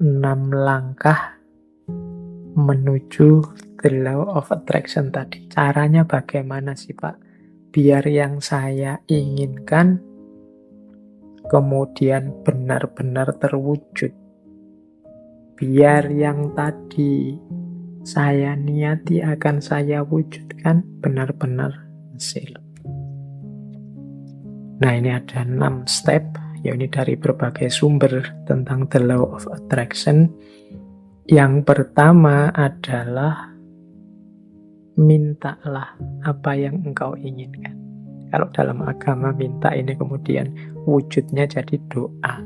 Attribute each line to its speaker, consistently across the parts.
Speaker 1: 6 langkah menuju the law of attraction tadi. Caranya bagaimana sih Pak? Biar yang saya inginkan kemudian benar-benar terwujud. Biar yang tadi saya niati akan saya wujudkan benar-benar hasil. Nah, ini ada 6 step, ya ini dari berbagai sumber tentang the law of attraction. Yang pertama adalah mintalah apa yang engkau inginkan. Kalau dalam agama minta ini kemudian wujudnya jadi doa.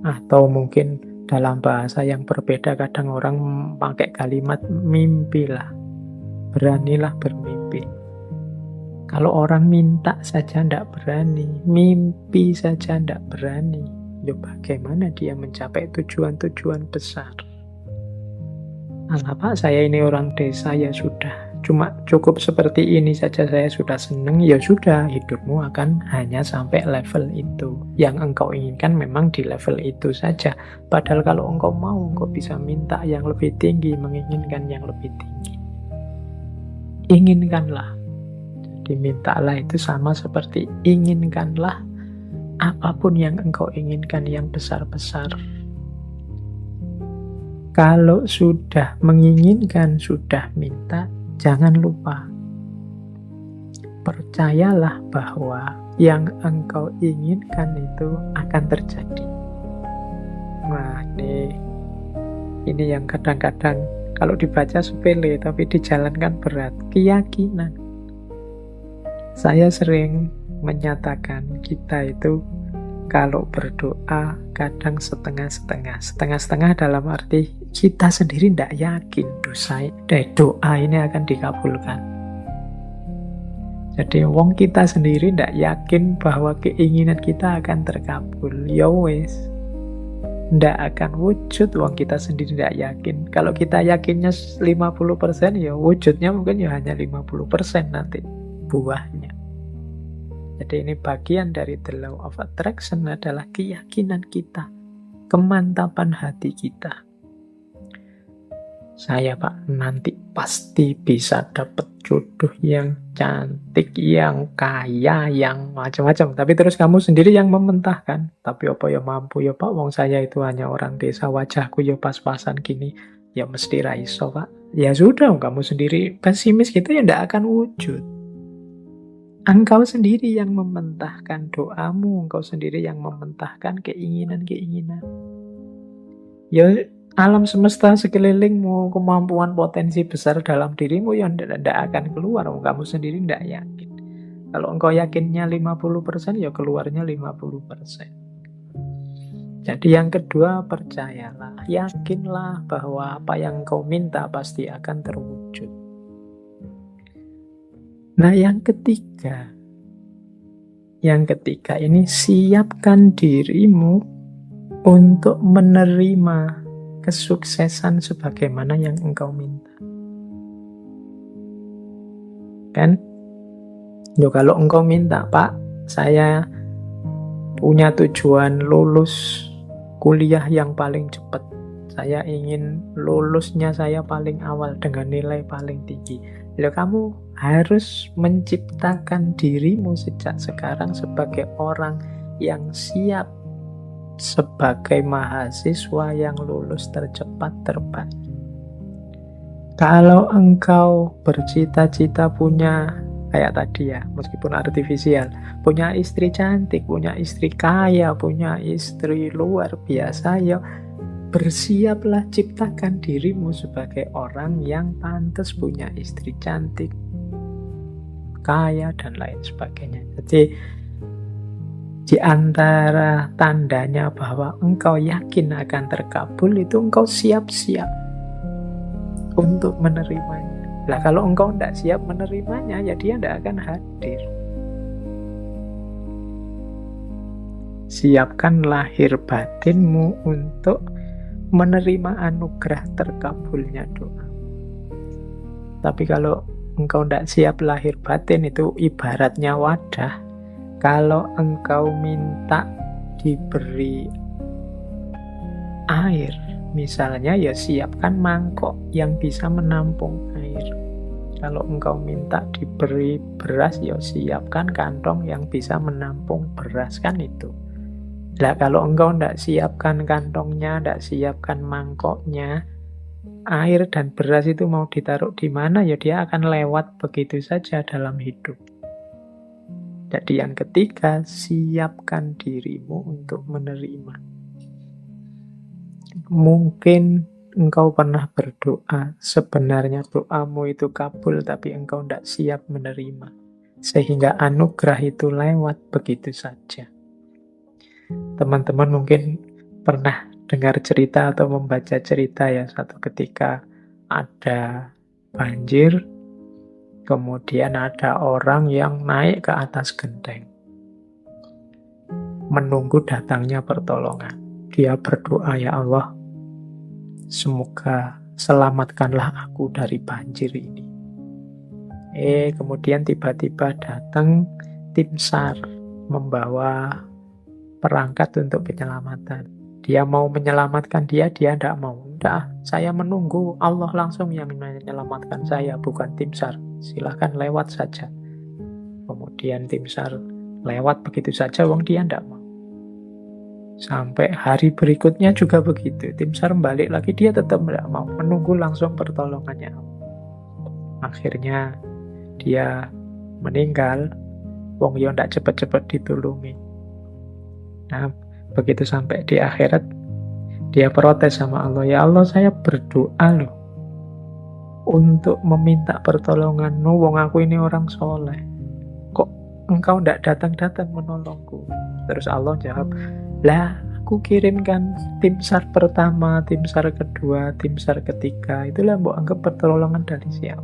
Speaker 1: Atau mungkin dalam bahasa yang berbeda kadang orang pakai kalimat mimpilah. Beranilah bermimpi. Kalau orang minta saja tidak berani, mimpi saja tidak berani, ya bagaimana dia mencapai tujuan-tujuan besar? Alah Pak, saya ini orang desa ya sudah, cuma cukup seperti ini saja saya sudah senang, ya sudah, hidupmu akan hanya sampai level itu. Yang engkau inginkan memang di level itu saja. Padahal kalau engkau mau, engkau bisa minta yang lebih tinggi, menginginkan yang lebih tinggi. Inginkanlah. Jadi mintalah itu sama seperti inginkanlah apapun yang engkau inginkan yang besar-besar. Kalau sudah menginginkan, sudah minta, jangan lupa. Percayalah bahwa yang engkau inginkan itu akan terjadi. Nah, ini yang kadang-kadang kalau dibaca sepele, tapi dijalankan berat. Keyakinan. Saya sering menyatakan kita itu kalau berdoa kadang setengah-setengah. Setengah-setengah dalam arti kita sendiri tidak yakin doa ini akan dikabulkan. Jadi wong kita sendiri tidak yakin bahwa keinginan kita akan terkabul. Ya wes, tidak akan wujud wong kita sendiri tidak yakin. Kalau kita yakinnya 50%, ya wujudnya mungkin ya hanya 50% nanti buahnya. Jadi ini bagian dari the law of attraction adalah keyakinan kita, kemantapan hati kita. Saya Pak nanti pasti bisa dapat jodoh yang cantik, yang kaya, yang macam-macam. Tapi terus kamu sendiri yang mementahkan. Tapi apa ya mampu ya Pak, wong saya itu hanya orang desa, wajahku ya pas-pasan gini. Ya mesti raiso Pak. Ya sudah, kamu sendiri pesimis gitu ya tidak akan wujud. Engkau sendiri yang mementahkan doamu, engkau sendiri yang mementahkan keinginan-keinginan. Ya alam semesta sekelilingmu, kemampuan potensi besar dalam dirimu yang tidak akan keluar, kamu sendiri tidak yakin. Kalau engkau yakinnya 50%, ya keluarnya 50%. Jadi yang kedua, percayalah, yakinlah bahwa apa yang engkau minta pasti akan terwujud. Nah, yang ketiga ini siapkan dirimu untuk menerima kesuksesan sebagaimana yang engkau minta. Kan? Yo, kalau engkau minta, Pak, saya punya tujuan lulus kuliah yang paling cepat. Saya ingin lulusnya saya paling awal dengan nilai paling tinggi. Loh, kamu harus menciptakan dirimu sejak sekarang sebagai orang yang siap sebagai mahasiswa yang lulus tercepat terbaik. Kalau engkau bercita-cita punya, kayak tadi ya, meskipun artifisial, punya istri cantik, punya istri kaya, punya istri luar biasa, ya bersiaplah, ciptakan dirimu sebagai orang yang pantas punya istri cantik, kaya, dan lain sebagainya. Jadi di antara tandanya bahwa engkau yakin akan terkabul itu engkau siap-siap untuk menerimanya. Nah, kalau engkau tidak siap menerimanya, ya dia tidak akan hadir. Siapkan lahir batinmu untuk menerima anugerah terkabulnya doa. Tapi kalau engkau tidak siap lahir batin, itu ibaratnya wadah. Kalau engkau minta diberi air. Misalnya ya siapkan mangkok yang bisa menampung air. Kalau engkau minta diberi beras, ya siapkan kantong yang bisa menampung beras, kan itu. Nah, kalau engkau tidak siapkan kantongnya, tidak siapkan mangkoknya, air dan beras itu mau ditaruh di mana, ya dia akan lewat begitu saja dalam hidup. Jadi yang ketiga, siapkan dirimu untuk menerima. Mungkin engkau pernah berdoa, sebenarnya doamu itu kabul, tapi engkau tidak siap menerima. Sehingga anugerah itu lewat begitu saja. Teman-teman mungkin pernah dengar cerita atau membaca cerita ya, satu ketika ada banjir, kemudian ada orang yang naik ke atas genteng, menunggu datangnya pertolongan. Dia berdoa, ya Allah, semoga selamatkanlah aku dari banjir ini. Kemudian tiba-tiba datang tim SAR membawa perangkat untuk penyelamatan. Dia mau menyelamatkan dia tidak mau. Udah, saya menunggu, Allah langsung yang menyelamatkan saya, bukan tim SAR. Silahkan lewat saja. Kemudian tim SAR lewat begitu saja, wong dia tidak mau. Sampai hari berikutnya juga begitu. Tim SAR balik lagi, dia tetap tidak mau. Menunggu langsung pertolongannya. Akhirnya dia meninggal. Wong yo tidak cepat-cepat ditulungi. Nah, begitu sampai di akhirat, dia protes sama Allah. Ya Allah, saya berdoa loh untuk meminta pertolongan-Mu. Wong aku ini orang soleh. Kok engkau tidak datang-datang menolongku? Terus Allah jawab, lah aku kirimkan tim SAR pertama, tim SAR kedua, tim SAR ketiga. Itulah mbok anggap pertolongan dari siapa?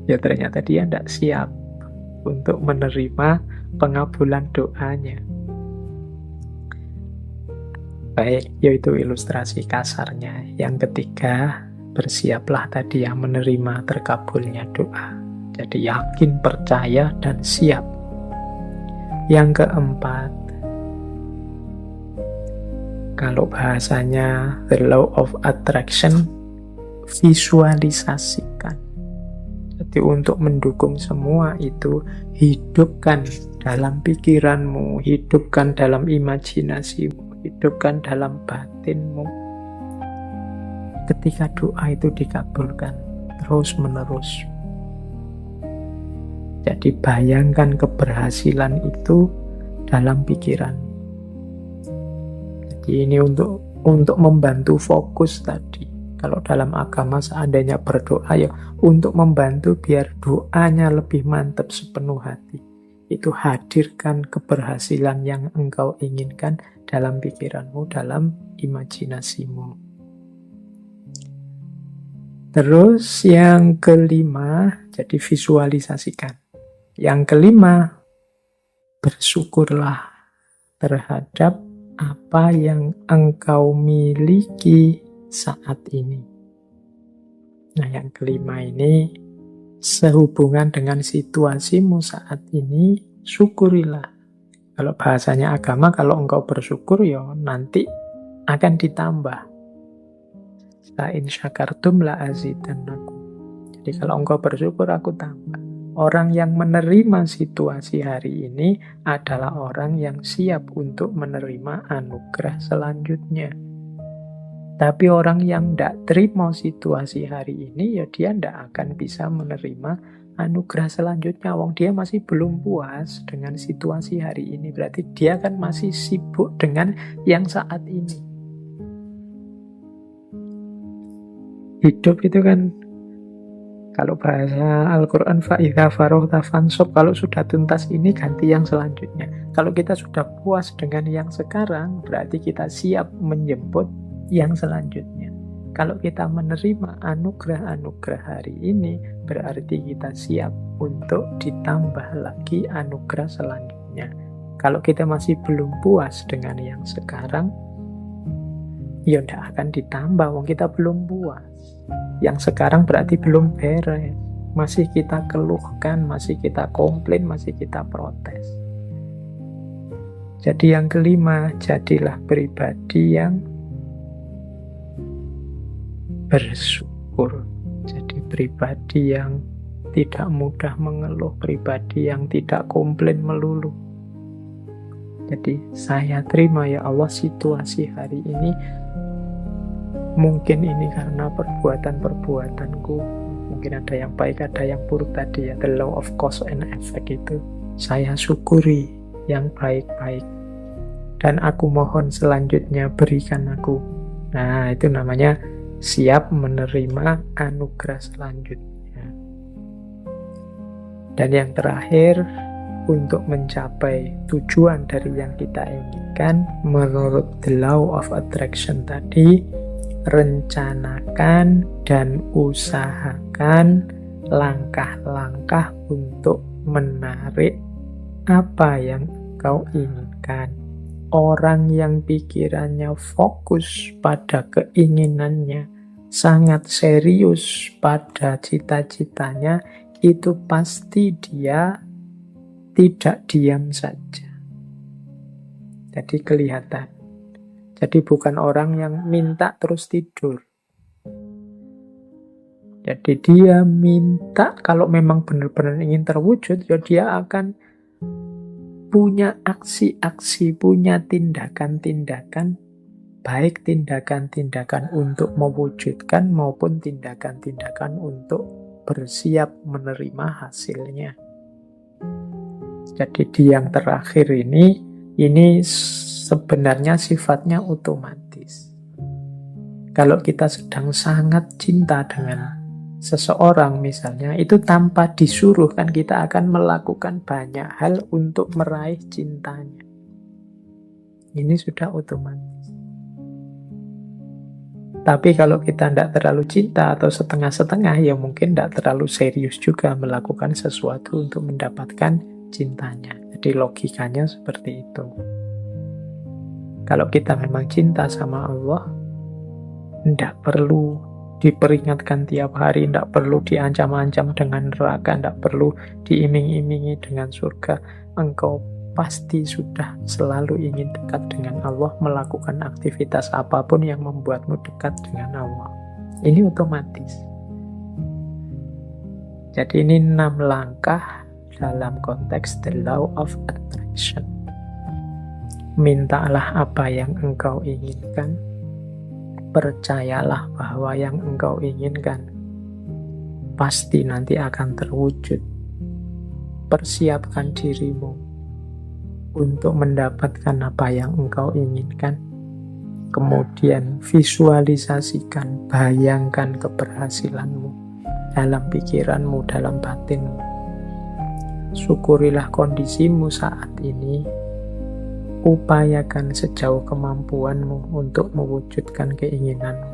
Speaker 1: Ya ternyata dia tidak siap untuk menerima pengabulan doanya. Baik, yaitu ilustrasi kasarnya. Yang ketiga, bersiaplah tadi yang menerima terkabulnya doa. Jadi yakin, percaya, dan siap. Yang keempat, kalau bahasanya the law of attraction, visualisasikan. Jadi untuk mendukung semua itu, hidupkan dalam pikiranmu, hidupkan dalam imajinasimu, hidupkan dalam batinmu. Ketika doa itu dikabulkan terus menerus. Jadi bayangkan keberhasilan itu dalam pikiran. Jadi ini untuk membantu fokus tadi. Kalau dalam agama seandainya berdoa ya untuk membantu biar doanya lebih mantap sepenuh hati. Itu hadirkan keberhasilan yang engkau inginkan dalam pikiranmu, dalam imajinasimu. Terus yang kelima, jadi visualisasikan. Yang kelima, bersyukurlah terhadap apa yang engkau miliki saat ini. Nah, yang kelima ini sehubungan dengan situasimu saat ini, syukurilah. Kalau bahasanya agama, kalau engkau bersyukur ya nanti akan ditambah. La in syakartum la azidannakum. Jadi kalau engkau bersyukur, aku tambah. Orang yang menerima situasi hari ini adalah orang yang siap untuk menerima anugerah selanjutnya. Tapi orang yang tidak terima situasi hari ini, ya dia tidak akan bisa menerima anugerah selanjutnya. Wong dia masih belum puas dengan situasi hari ini. Berarti dia kan masih sibuk dengan yang saat ini. Hidup itu kan, kalau bahasa Al-Quran, fa'idha farohta fansob, kalau sudah tuntas ini ganti yang selanjutnya. Kalau kita sudah puas dengan yang sekarang, berarti kita siap menjemput yang selanjutnya. Kalau kita menerima anugerah-anugerah hari ini, berarti kita siap untuk ditambah lagi anugerah selanjutnya. Kalau kita masih belum puas dengan yang sekarang, ya tidak akan ditambah, wong kita belum puas. Yang sekarang berarti belum beres. Masih kita keluhkan, masih kita komplain, masih kita protes. Jadi yang kelima, jadilah pribadi yang bersyukur. Jadi pribadi yang tidak mudah mengeluh, pribadi yang tidak komplain melulu. Jadi saya terima ya Allah situasi hari ini. Mungkin ini karena perbuatan-perbuatanku. Mungkin ada yang baik, ada yang buruk tadi ya. The law of cause and effect itu. Saya syukuri yang baik-baik. Dan aku mohon selanjutnya berikan aku. Nah, itu namanya siap menerima anugerah selanjutnya. Dan yang terakhir, untuk mencapai tujuan dari yang kita inginkan, menurut the law of attraction tadi, rencanakan dan usahakan langkah-langkah untuk menarik apa yang kau inginkan. Orang yang pikirannya fokus pada keinginannya, sangat serius pada cita-citanya, itu pasti dia tidak diam saja. Jadi kelihatan. Jadi bukan orang yang minta terus tidur. Jadi dia minta, kalau memang benar-benar ingin terwujud, ya dia akan punya aksi-aksi, punya tindakan-tindakan, baik tindakan-tindakan untuk mewujudkan maupun tindakan-tindakan untuk bersiap menerima hasilnya. Jadi di yang terakhir ini sebenarnya sifatnya otomatis. Kalau kita sedang sangat cinta dengan seseorang misalnya, itu tanpa disuruh kan kita akan melakukan banyak hal untuk meraih cintanya. Ini sudah otomatis. Tapi kalau kita tidak terlalu cinta atau setengah-setengah, ya mungkin tidak terlalu serius juga melakukan sesuatu untuk mendapatkan cintanya. Jadi logikanya seperti itu. Kalau kita memang cinta sama Allah, tidak perlu diperingatkan tiap hari, tidak perlu diancam-ancam dengan neraka, tidak perlu diiming-imingi dengan surga. Engkau pasti sudah selalu ingin dekat dengan Allah, melakukan aktivitas apapun yang membuatmu dekat dengan Allah. Ini otomatis. Jadi ini 6 langkah dalam konteks the law of attraction. Mintalah apa yang engkau inginkan. Percayalah bahwa yang engkau inginkan pasti nanti akan terwujud. Persiapkan dirimu untuk mendapatkan apa yang engkau inginkan. Kemudian visualisasikan, bayangkan keberhasilanmu dalam pikiranmu, dalam batinmu. Syukurilah kondisimu saat ini. Upayakan sejauh kemampuanmu untuk mewujudkan keinginanmu.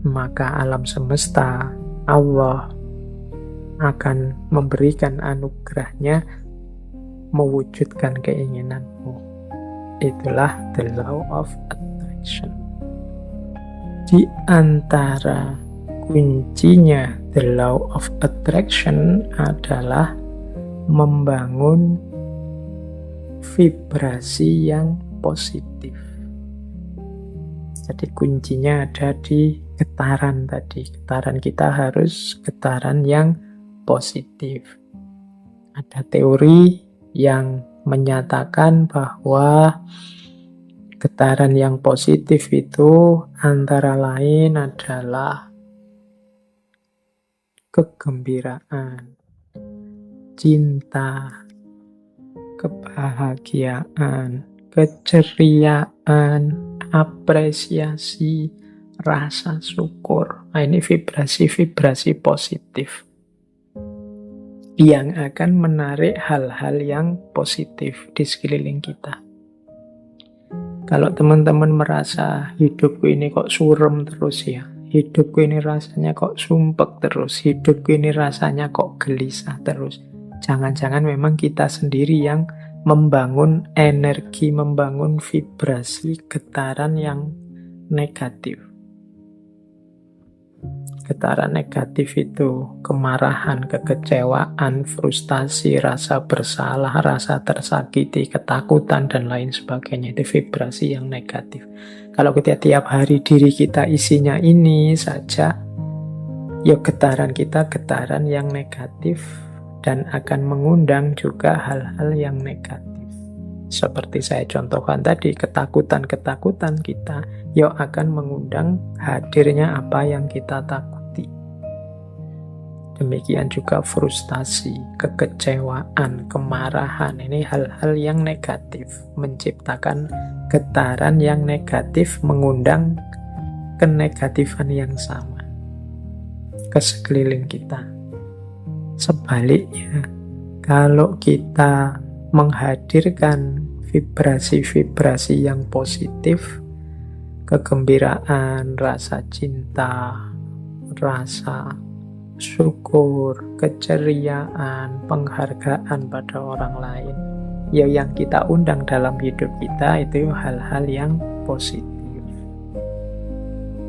Speaker 1: Maka alam semesta, Allah, akan memberikan anugerahnya mewujudkan keinginanmu. Itulah the law of attraction. Di antara kuncinya the law of attraction adalah membangun vibrasi yang positif. Jadi kuncinya ada di getaran tadi. Getaran kita harus getaran yang positif. Ada teori yang menyatakan bahwa getaran yang positif itu antara lain adalah kegembiraan, cinta, kebahagiaan, keceriaan, apresiasi, rasa syukur. Nah, ini vibrasi-vibrasi positif yang akan menarik hal-hal yang positif di sekeliling kita. Kalau teman-teman merasa hidupku ini kok suram terus ya, hidupku ini rasanya kok sumpek terus, hidupku ini rasanya kok gelisah terus, jangan-jangan memang kita sendiri yang membangun energi, membangun vibrasi getaran yang negatif. Getaran negatif itu kemarahan, kekecewaan, frustasi, rasa bersalah, rasa tersakiti, ketakutan, dan lain sebagainya. Itu vibrasi yang negatif. Kalau kita tiap hari diri kita isinya ini saja, ya getaran kita getaran yang negatif dan akan mengundang juga hal-hal yang negatif. Seperti saya contohkan tadi, ketakutan-ketakutan kita ya akan mengundang hadirnya apa yang kita takuti. Demikian juga frustasi, kekecewaan, kemarahan. Ini hal-hal yang negatif, menciptakan getaran yang negatif, mengundang kenegatifan yang sama ke sekeliling kita. Sebaliknya, kalau kita menghadirkan vibrasi-vibrasi yang positif, kegembiraan, rasa cinta, rasa syukur, keceriaan, penghargaan pada orang lain, ya yang kita undang dalam hidup kita itu hal-hal yang positif.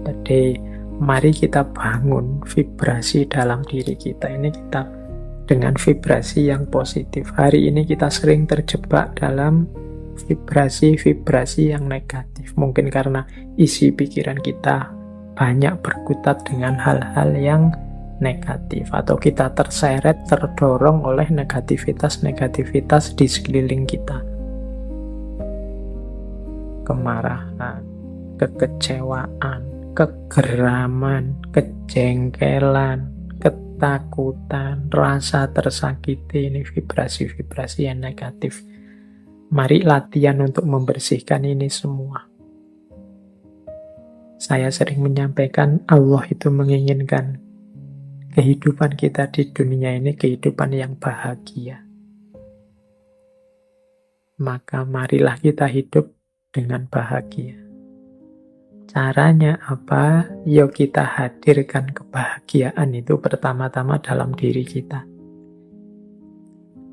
Speaker 1: Jadi mari kita bangun vibrasi dalam diri kita ini, kita dengan vibrasi yang positif. Hari ini kita sering terjebak dalam vibrasi-vibrasi yang negatif. Mungkin karena isi pikiran kita banyak berkutat dengan hal-hal yang negatif, atau kita terseret, terdorong oleh negativitas-negativitas di sekeliling kita. Kemarahan, kekecewaan, kegeraman, kejengkelan, ketakutan, rasa tersakiti, ini vibrasi-vibrasi yang negatif. Mari latihan untuk membersihkan ini semua. Saya sering menyampaikan Allah itu menginginkan kehidupan kita di dunia ini kehidupan yang bahagia. Maka marilah kita hidup dengan bahagia. Caranya apa? Yuk kita hadirkan kebahagiaan itu pertama-tama dalam diri kita.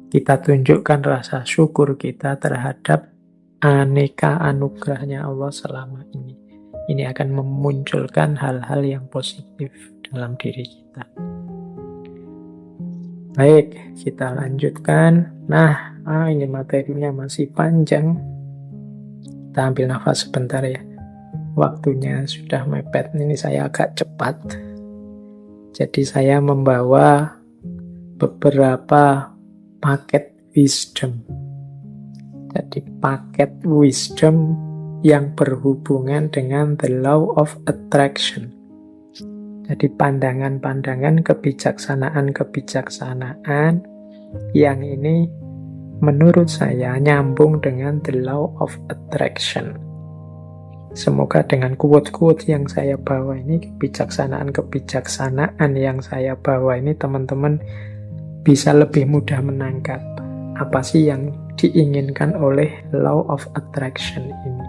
Speaker 1: Kita tunjukkan rasa syukur kita terhadap aneka anugerahnya Allah selama ini. Ini akan memunculkan hal-hal yang positif dalam diri kita. Baik, kita lanjutkan. Nah, ini materinya masih panjang. Kita ambil nafas sebentar ya. Waktunya sudah mepet, ini saya agak cepat. Jadi saya membawa beberapa paket wisdom. Jadi paket wisdom yang berhubungan dengan the law of attraction. Jadi pandangan-pandangan kebijaksanaan-kebijaksanaan yang ini menurut saya nyambung dengan the law of attraction. Semoga dengan quote-quote yang saya bawa ini, kebijaksanaan-kebijaksanaan yang saya bawa ini, teman-teman bisa lebih mudah menangkap apa sih yang diinginkan oleh law of attraction ini.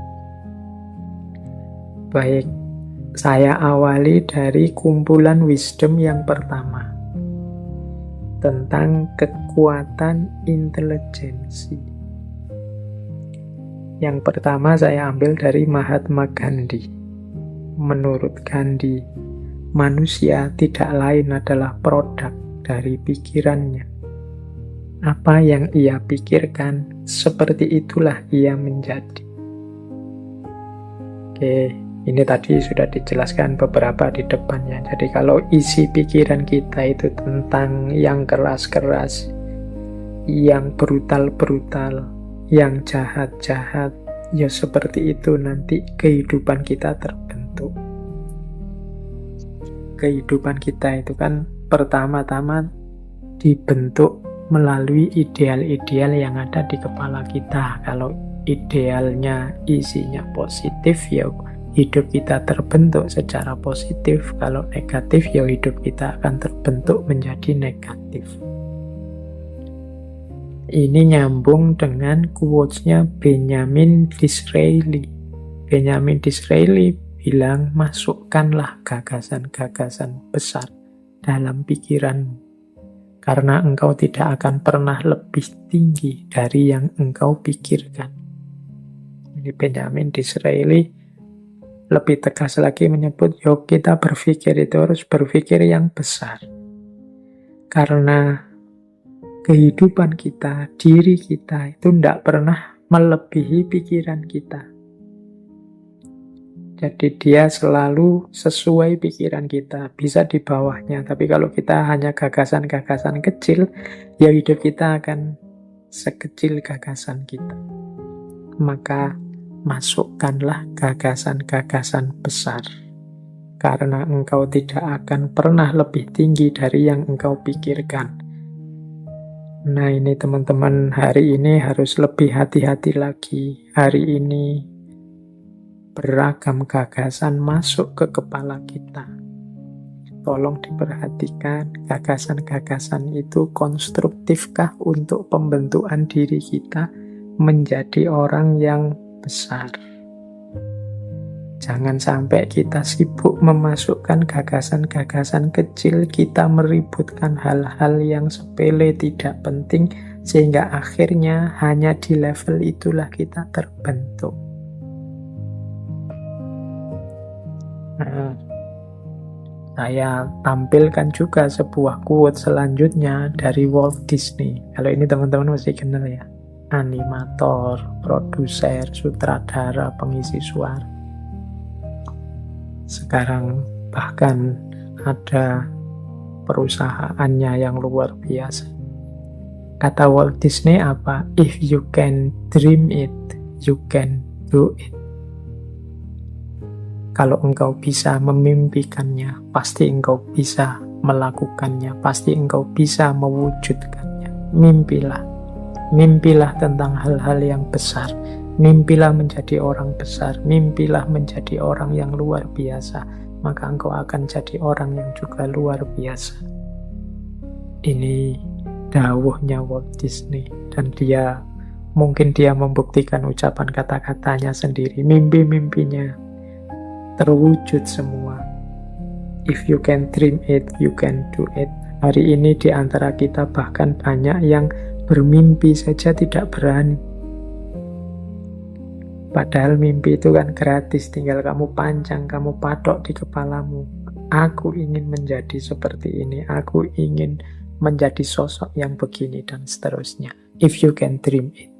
Speaker 1: Baik, saya awali dari kumpulan wisdom yang pertama, tentang kekuatan intelijensi. Yang pertama saya ambil dari Mahatma Gandhi. Menurut Gandhi, manusia tidak lain adalah produk dari pikirannya. Apa yang ia pikirkan, seperti itulah ia menjadi. Oke, ini tadi sudah dijelaskan beberapa di depannya. Jadi kalau isi pikiran kita itu tentang yang keras-keras, yang brutal-brutal, yang jahat-jahat, ya seperti itu nanti kehidupan kita terbentuk. Kehidupan kita itu kan pertama-tama dibentuk melalui ideal-ideal yang ada di kepala kita. Kalau idealnya isinya positif, ya hidup kita terbentuk secara positif. Kalau negatif, ya hidup kita akan terbentuk menjadi negatif. Ini nyambung dengan quotes-nya Benjamin Disraeli. Benjamin Disraeli bilang, masukkanlah gagasan-gagasan besar dalam pikiranmu, karena engkau tidak akan pernah lebih tinggi dari yang engkau pikirkan. Ini Benjamin Disraeli lebih tegas lagi menyebut, yuk kita berpikir itu harus berpikir yang besar. Karena kehidupan kita, diri kita itu tidak pernah melebihi pikiran kita. Jadi dia selalu sesuai pikiran kita, bisa di bawahnya. Tapi kalau kita hanya gagasan-gagasan kecil, ya hidup kita akan sekecil gagasan kita. Maka masukkanlah gagasan-gagasan besar. Karena engkau tidak akan pernah lebih tinggi dari yang engkau pikirkan. Nah ini teman-teman, hari ini harus lebih hati-hati lagi. Hari ini beragam gagasan masuk ke kepala kita. Tolong diperhatikan, gagasan-gagasan itu konstruktifkah untuk pembentukan diri kita menjadi orang yang besar. Jangan sampai kita sibuk memasukkan gagasan-gagasan kecil, kita meributkan hal-hal yang sepele tidak penting, sehingga akhirnya hanya di level itulah kita terbentuk. Nah, saya tampilkan juga sebuah quote selanjutnya dari Walt Disney. Kalau ini teman-teman mesti kenal ya. Animator, produser, sutradara, pengisi suara. Sekarang bahkan ada perusahaannya yang luar biasa. Kata Walt Disney apa? If you can dream it, you can do it. Kalau engkau bisa memimpikannya, pasti engkau bisa melakukannya, pasti engkau bisa mewujudkannya. Mimpilah. Mimpilah tentang hal-hal yang besar. Mimpilah menjadi orang besar, mimpilah menjadi orang yang luar biasa, maka engkau akan jadi orang yang juga luar biasa. Ini dawuhnya Walt Disney, dan mungkin dia membuktikan ucapan kata-katanya sendiri, mimpi-mimpinya terwujud semua. If you can dream it, you can do it. Hari ini di antara kita bahkan banyak yang bermimpi saja tidak berani. Padahal mimpi itu kan gratis, tinggal kamu pancang, kamu patok di kepalamu. Aku ingin menjadi seperti ini, aku ingin menjadi sosok yang begini, dan seterusnya. If you can dream it,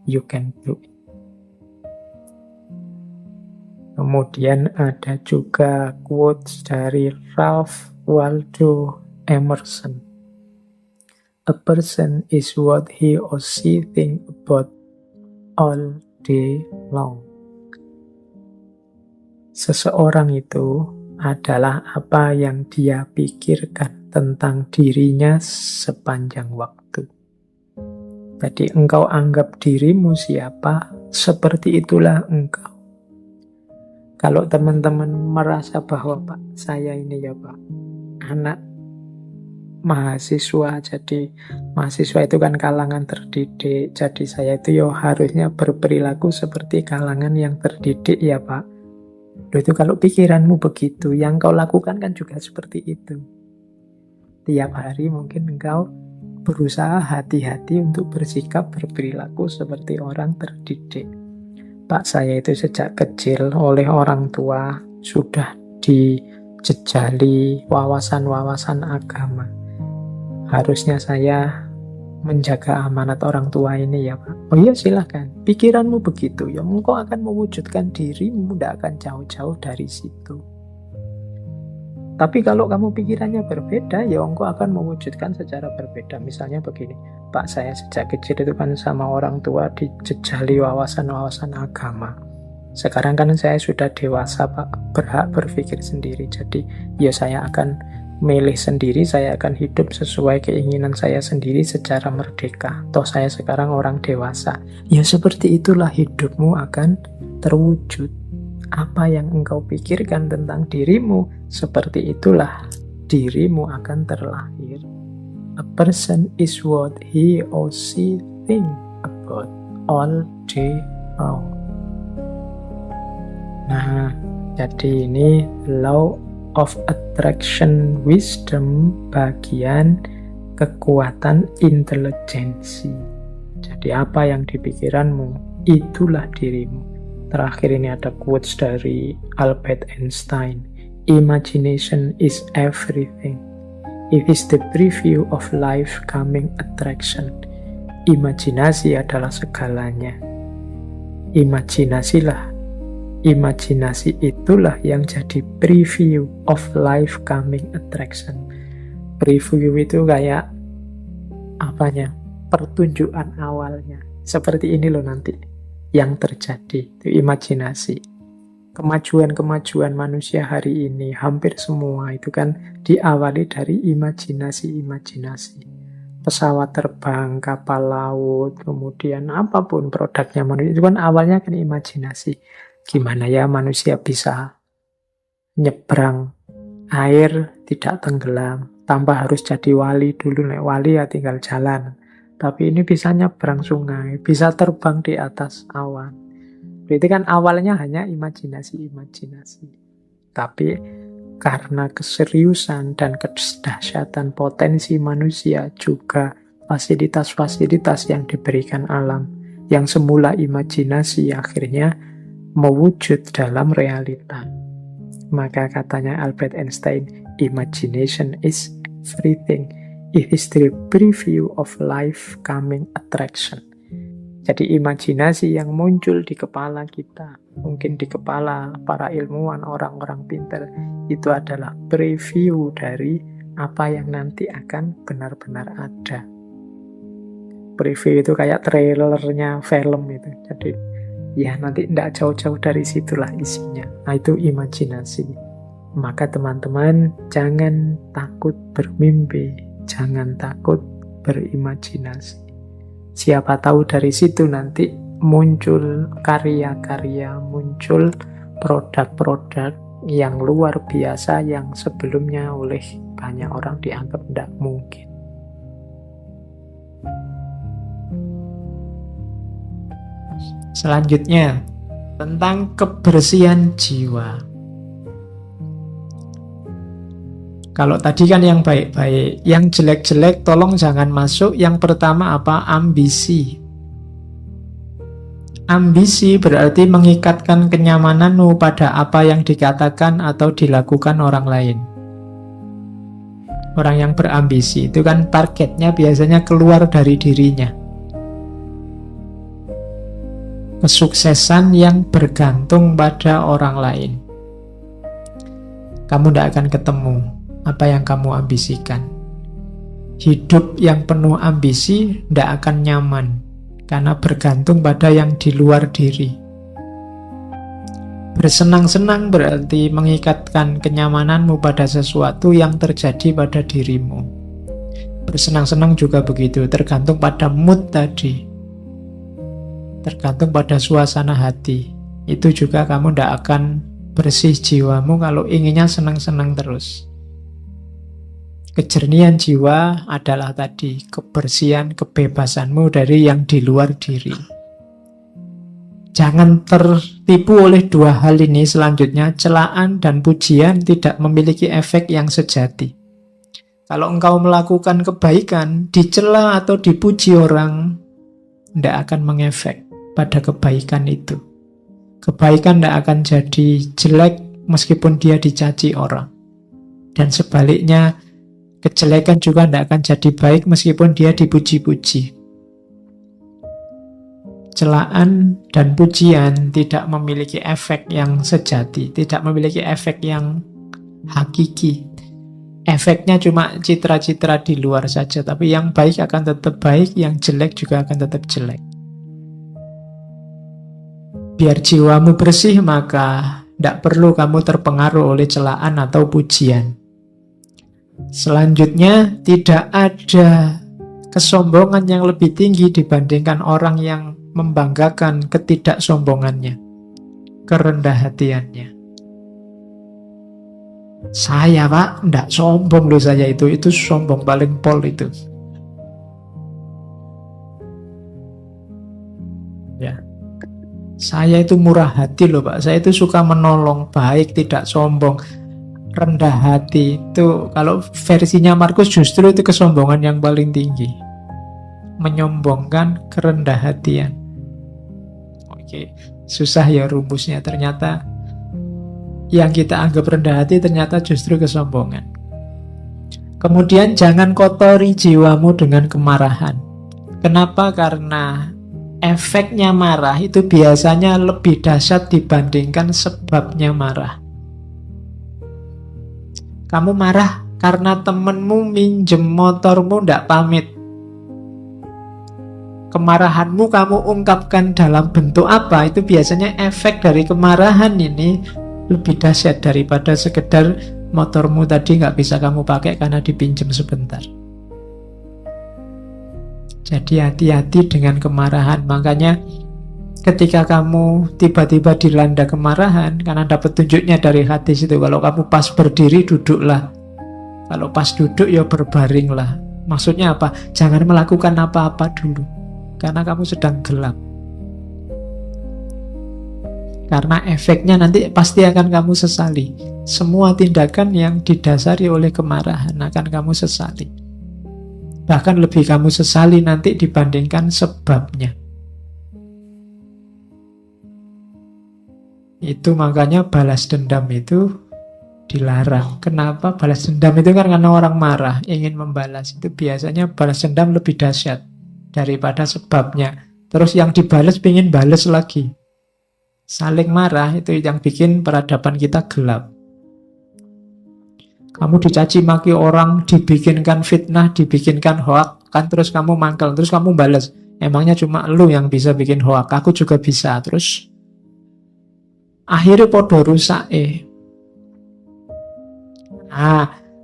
Speaker 1: you can do it. Kemudian ada juga quotes dari Ralph Waldo Emerson. A person is what he or she think about all day long. Seseorang itu adalah apa yang dia pikirkan tentang dirinya sepanjang waktu. Jadi engkau anggap dirimu siapa, seperti itulah engkau. Kalau teman-teman merasa bahwa Pak, saya ini ya Pak, anak mahasiswa, jadi mahasiswa itu kan kalangan terdidik, jadi saya itu harusnya berperilaku seperti kalangan yang terdidik ya Pak. Itu kalau pikiranmu begitu, yang kau lakukan kan juga seperti itu. Tiap hari mungkin engkau berusaha hati-hati untuk bersikap berperilaku seperti orang terdidik. Pak, saya itu sejak kecil oleh orang tua sudah dijejali wawasan-wawasan agama. Harusnya saya menjaga amanat orang tua ini ya Pak. Oh iya silahkan, pikiranmu begitu ya, engkau akan mewujudkan dirimu, tidak akan jauh-jauh dari situ. Tapi kalau kamu pikirannya berbeda, ya engkau akan mewujudkan secara berbeda. Misalnya begini, Pak, saya sejak kecil itu kan sama orang tua dijejali wawasan-wawasan agama. Sekarang kan saya sudah dewasa Pak, berhak berpikir sendiri. Jadi ya saya akan milih sendiri, saya akan hidup sesuai keinginan saya sendiri secara merdeka. Toh saya sekarang orang dewasa. Ya seperti itulah hidupmu akan terwujud. Apa yang engkau pikirkan tentang dirimu, seperti itulah dirimu akan terlahir. A person is what he or she think about all day long. Nah, jadi ini law of attraction wisdom bagian kekuatan intelijensi. Jadi apa yang dipikiranmu, itulah dirimu. Terakhir ini ada quotes dari Albert Einstein. Imagination is everything. It is the preview of life coming attraction. Imajinasi adalah segalanya. Imajinasi itulah yang jadi preview of life coming attraction. Preview itu kayak pertunjukan awalnya. Seperti ini loh nanti yang terjadi, itu imajinasi. Kemajuan-kemajuan manusia hari ini, hampir semua itu kan diawali dari imajinasi. Pesawat terbang, kapal laut, kemudian apapun produknya manusia, itu kan awalnya kan imajinasi. Gimana ya manusia bisa nyebrang air tidak tenggelam, tanpa harus jadi wali dulu. Nek wali ya tinggal jalan. Tapi ini bisa nyebrang sungai, bisa terbang di atas awan. Berarti kan awalnya hanya imajinasi. Tapi karena keseriusan dan kedahsyatan potensi manusia, juga fasilitas-fasilitas yang diberikan alam, yang semula imajinasi akhirnya mewujud dalam realita. Maka katanya Albert Einstein, imagination is everything. It is the preview of life coming attraction. Jadi imajinasi yang muncul di kepala kita, mungkin di kepala para ilmuwan, orang-orang pintar, itu adalah preview dari apa yang nanti akan benar-benar ada. Preview itu kayak trailernya film itu. Jadi ya nanti tidak jauh-jauh dari situlah isinya. Nah itu imajinasi. Maka teman-teman jangan takut bermimpi. Jangan takut berimajinasi. Siapa tahu dari situ nanti muncul karya-karya, muncul produk-produk yang luar biasa yang sebelumnya oleh banyak orang dianggap tidak mungkin. Selanjutnya, tentang kebersihan jiwa. Kalau tadi kan yang baik-baik, yang jelek-jelek tolong jangan masuk. Yang pertama apa? Ambisi. Ambisi berarti mengikatkan kenyamananmu pada apa yang dikatakan atau dilakukan orang lain. Orang yang berambisi itu kan targetnya biasanya keluar dari dirinya. Kesuksesan yang bergantung pada orang lain. Kamu tidak akan ketemu apa yang kamu ambisikan. Hidup yang penuh ambisi tidak akan nyaman, karena bergantung pada yang di luar diri. Bersenang-senang berarti mengikatkan kenyamananmu pada sesuatu yang terjadi pada dirimu. Bersenang-senang juga begitu, tergantung pada mood tadi. Tergantung pada suasana hati. Itu juga kamu tidak akan bersih jiwamu kalau inginnya senang-senang terus. Kejernihan jiwa adalah tadi kebersihan, kebebasanmu dari yang di luar diri. Jangan tertipu oleh dua hal ini. Selanjutnya, celaan dan pujian tidak memiliki efek yang sejati. Kalau engkau melakukan kebaikan, dicela atau dipuji orang, tidak akan mengefek pada kebaikan itu. Kebaikan tidak akan jadi jelek meskipun dia dicaci orang. Dan sebaliknya, kejelekan juga tidak akan jadi baik meskipun dia dipuji-puji. Celaan dan pujian tidak memiliki efek yang sejati, tidak memiliki efek yang hakiki. Efeknya cuma citra-citra di luar saja, tapi yang baik akan tetap baik, yang jelek juga akan tetap jelek. Biar jiwamu bersih, maka tidak perlu kamu terpengaruh oleh celaan atau pujian. Selanjutnya, tidak ada kesombongan yang lebih tinggi dibandingkan orang yang membanggakan ketidaksombongannya, kerendah hatiannya. Saya pak, tidak sombong loh saya itu sombong paling pol itu. Ya, saya itu murah hati loh pak, saya itu suka menolong, baik, tidak sombong. Rendah hati itu kalau versinya Markus justru itu kesombongan yang paling tinggi, menyombongkan kerendah hatian. Oke, Susah ya rumusnya. Ternyata yang kita anggap rendah hati ternyata justru kesombongan. Kemudian jangan kotori jiwamu dengan kemarahan. Kenapa? Karena efeknya marah itu biasanya lebih dahsyat dibandingkan sebabnya marah. Kamu marah karena temenmu minjem motormu ndak pamit. Kemarahanmu kamu ungkapkan dalam bentuk apa? Itu biasanya efek dari kemarahan ini lebih dahsyat daripada sekedar motormu tadi nggak bisa kamu pakai karena dipinjam sebentar. Jadi hati-hati dengan kemarahan. Makanya ketika kamu tiba-tiba dilanda kemarahan, karena dapat tunjuknya dari hadis itu, kalau kamu pas berdiri, duduklah. Kalau pas duduk, ya berbaringlah. Maksudnya apa? Jangan melakukan apa-apa dulu, karena kamu sedang gelap. Karena efeknya nanti pasti akan kamu sesali. Semua tindakan yang didasari oleh kemarahan akan kamu sesali. Bahkan lebih kamu sesali nanti dibandingkan sebabnya. Itu makanya balas dendam itu dilarang. Kenapa? Balas dendam itu kan karena orang marah, ingin membalas. Itu biasanya balas dendam lebih dahsyat daripada sebabnya. Terus yang dibalas pengen balas lagi. Saling marah itu yang bikin peradaban kita gelap. Kamu dicaci maki orang, dibikinkan fitnah, dibikinkan hoak, kan terus kamu mangkel, terus kamu balas. Emangnya cuma lu yang bisa bikin hoak, aku juga bisa. Terus akhirnya podo rusak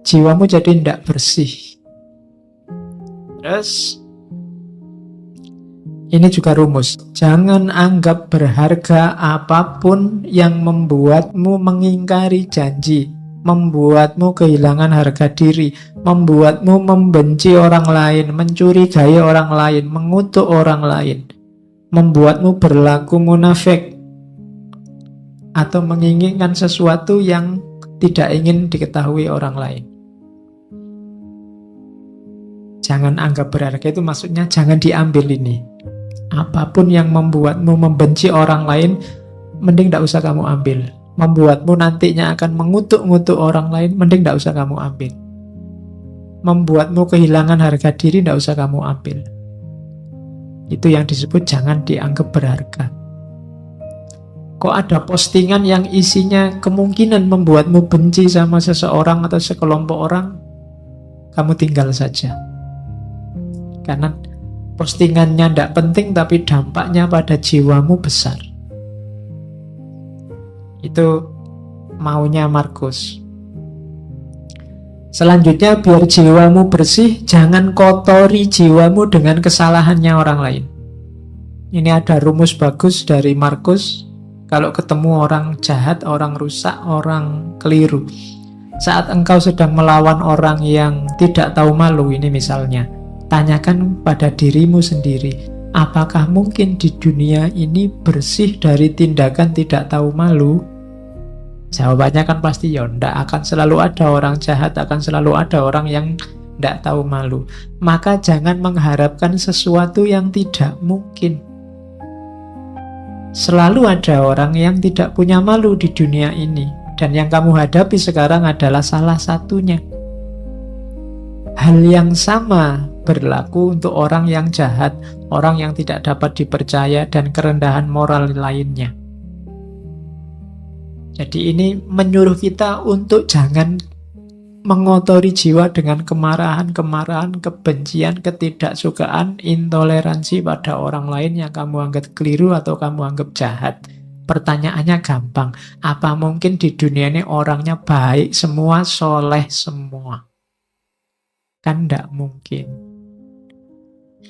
Speaker 1: jiwamu jadi tidak bersih. Terus ini juga rumus. Jangan anggap berharga apapun yang membuatmu mengingkari janji, membuatmu kehilangan harga diri, membuatmu membenci orang lain, mencurigai orang lain, mengutuk orang lain, membuatmu berlaku munafik, atau menginginkan sesuatu yang tidak ingin diketahui orang lain. Jangan anggap berharga itu maksudnya jangan diambil ini. Apapun yang membuatmu membenci orang lain, mending tidak usah kamu ambil. Membuatmu nantinya akan mengutuk-ngutuk orang lain, mending tidak usah kamu ambil. Membuatmu kehilangan harga diri, tidak usah kamu ambil. Itu yang disebut jangan dianggap berharga. Kok ada postingan yang isinya kemungkinan membuatmu benci sama seseorang atau sekelompok orang, kamu tinggal saja. Karena postingannya tidak penting, tapi dampaknya pada jiwamu besar. Itu maunya Markus. Selanjutnya, biar jiwamu bersih, jangan kotori jiwamu dengan kesalahannya orang lain. Ini ada rumus bagus dari Markus. Kalau ketemu orang jahat, orang rusak, orang keliru, saat engkau sedang melawan orang yang tidak tahu malu, ini misalnya, tanyakan pada dirimu sendiri, apakah mungkin di dunia ini bersih dari tindakan tidak tahu malu? Jawabannya kan pasti ya, ndak. Akan selalu ada orang jahat, akan selalu ada orang yang ndak tahu malu. Maka jangan mengharapkan sesuatu yang tidak mungkin. Selalu ada orang yang tidak punya malu di dunia ini, dan yang kamu hadapi sekarang adalah salah satunya. Hal yang sama berlaku untuk orang yang jahat, orang yang tidak dapat dipercaya, dan kerendahan moral lainnya. Jadi ini menyuruh kita untuk jangan mengotori jiwa dengan kemarahan, kebencian, ketidaksukaan, intoleransi pada orang lain yang kamu anggap keliru atau kamu anggap jahat. Pertanyaannya gampang, apa mungkin di dunia ini orangnya baik semua, soleh semua? Kan tidak mungkin.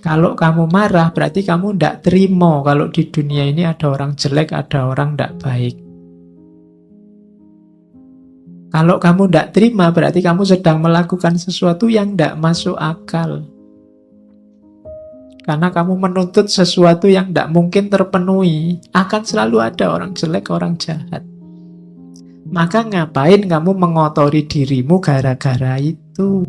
Speaker 1: Kalau kamu marah, berarti kamu tidak terima kalau di dunia ini ada orang jelek, ada orang tidak baik. Kalau kamu tidak terima, berarti kamu sedang melakukan sesuatu yang tidak masuk akal. Karena kamu menuntut sesuatu yang tidak mungkin terpenuhi. Akan selalu ada orang jelek, orang jahat. Maka ngapain kamu mengotori dirimu gara-gara itu?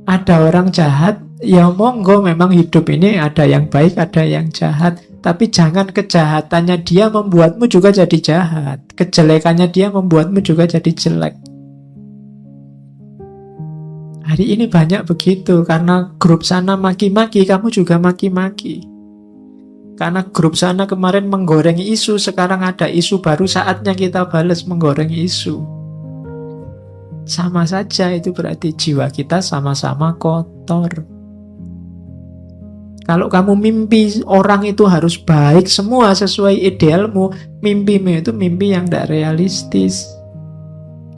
Speaker 1: Ada orang jahat, ya monggo, memang hidup ini ada yang baik, ada yang jahat. Tapi jangan kejahatannya dia membuatmu juga jadi jahat. Kejelekannya dia membuatmu juga jadi jelek. Hari ini banyak begitu, karena grup sana maki-maki, kamu juga maki-maki. Karena grup sana kemarin menggoreng isu, sekarang ada isu baru, saatnya kita balas menggoreng isu. Sama saja, itu berarti jiwa kita sama-sama kotor. Kalau kamu mimpi orang itu harus baik semua sesuai idealmu, mimpimu itu mimpi yang tidak realistis.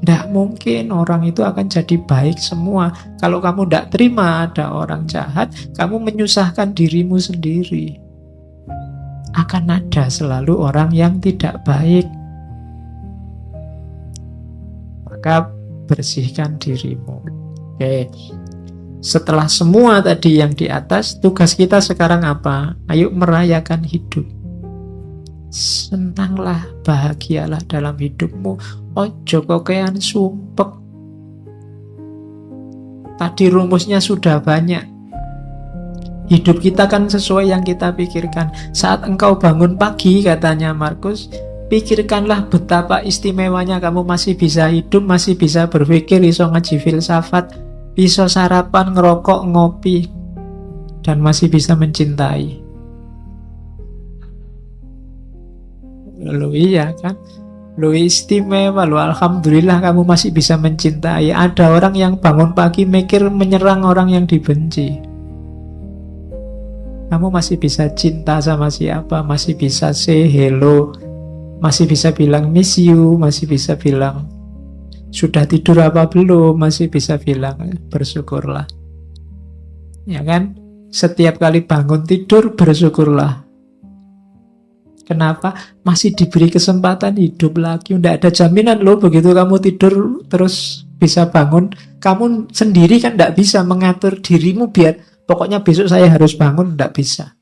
Speaker 1: Tidak mungkin orang itu akan jadi baik semua. Kalau kamu tidak terima ada orang jahat, kamu menyusahkan dirimu sendiri. Akan ada selalu orang yang tidak baik. Maka bersihkan dirimu. Oke. Setelah semua tadi yang di atas, tugas kita sekarang apa? Ayo merayakan hidup. Senanglah, bahagialah dalam hidupmu. Ojo kokean sumpek. Tadi rumusnya sudah banyak. Hidup kita kan sesuai yang kita pikirkan. Saat engkau bangun pagi, katanya Markus, pikirkanlah betapa istimewanya kamu masih bisa hidup, masih bisa berpikir, iso ngaji filsafat, bisa sarapan, ngerokok, ngopi, dan masih bisa mencintai. Lu iya kan? Lu istimewa, lu alhamdulillah kamu masih bisa mencintai. Ada orang yang bangun pagi mikir menyerang orang yang dibenci. Kamu masih bisa cinta sama siapa, masih bisa say hello, masih bisa bilang miss you, masih bisa bilang sudah tidur apa belum, masih bisa bilang bersyukurlah. Ya kan? Setiap kali bangun tidur bersyukurlah. Kenapa? Masih diberi kesempatan hidup lagi. Tidak ada jaminan loh begitu kamu tidur terus bisa bangun. Kamu sendiri kan tidak bisa mengatur dirimu biar pokoknya besok saya harus bangun. Tidak bisa.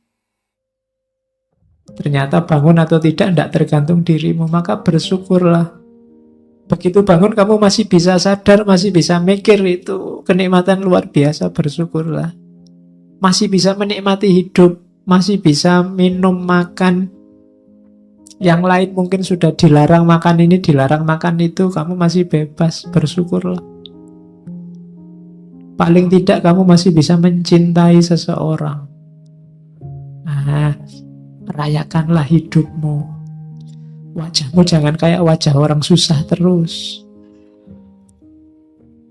Speaker 1: Ternyata bangun atau tidak tergantung dirimu. Maka bersyukurlah. Begitu bangun kamu masih bisa sadar, masih bisa mikir, itu kenikmatan luar biasa. Bersyukurlah. Masih bisa menikmati hidup, masih bisa minum, makan. Yang lain mungkin sudah dilarang makan ini, dilarang makan itu, kamu masih bebas, bersyukurlah. Paling tidak kamu masih bisa mencintai seseorang. Nah, rayakanlah hidupmu. Wajahmu jangan kayak wajah orang susah terus.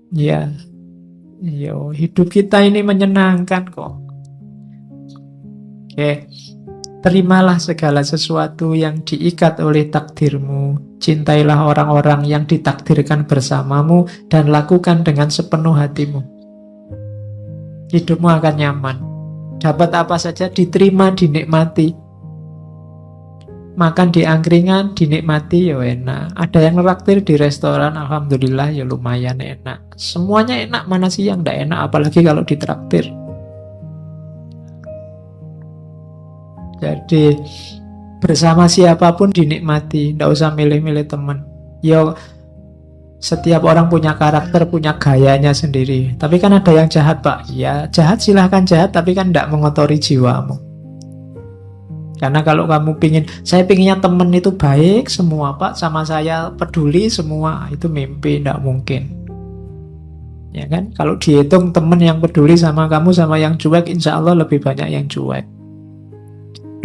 Speaker 1: Ya, hidup kita ini menyenangkan kok. Oke. Terimalah segala sesuatu yang diikat oleh takdirmu. Cintailah orang-orang yang ditakdirkan bersamamu dan lakukan dengan sepenuh hatimu. Hidupmu akan nyaman. Dapat apa saja diterima, dinikmati. Makan di angkringan, dinikmati, ya enak. Ada yang neraktir di restoran, alhamdulillah, ya lumayan enak. Semuanya enak, mana sih yang tidak enak, apalagi kalau ditraktir. Jadi bersama siapapun dinikmati, tidak usah milih-milih teman. Yo, setiap orang punya karakter, punya gayanya sendiri. Tapi kan ada yang jahat, Pak. Ya, jahat silahkan jahat, tapi kan tidak mengotori jiwamu. Karena kalau kamu saya pinginnya teman itu baik semua, Pak, sama saya peduli semua, itu mimpi, tidak mungkin. Ya kan? Kalau dihitung teman yang peduli sama kamu sama yang cuek, insya Allah lebih banyak yang cuek.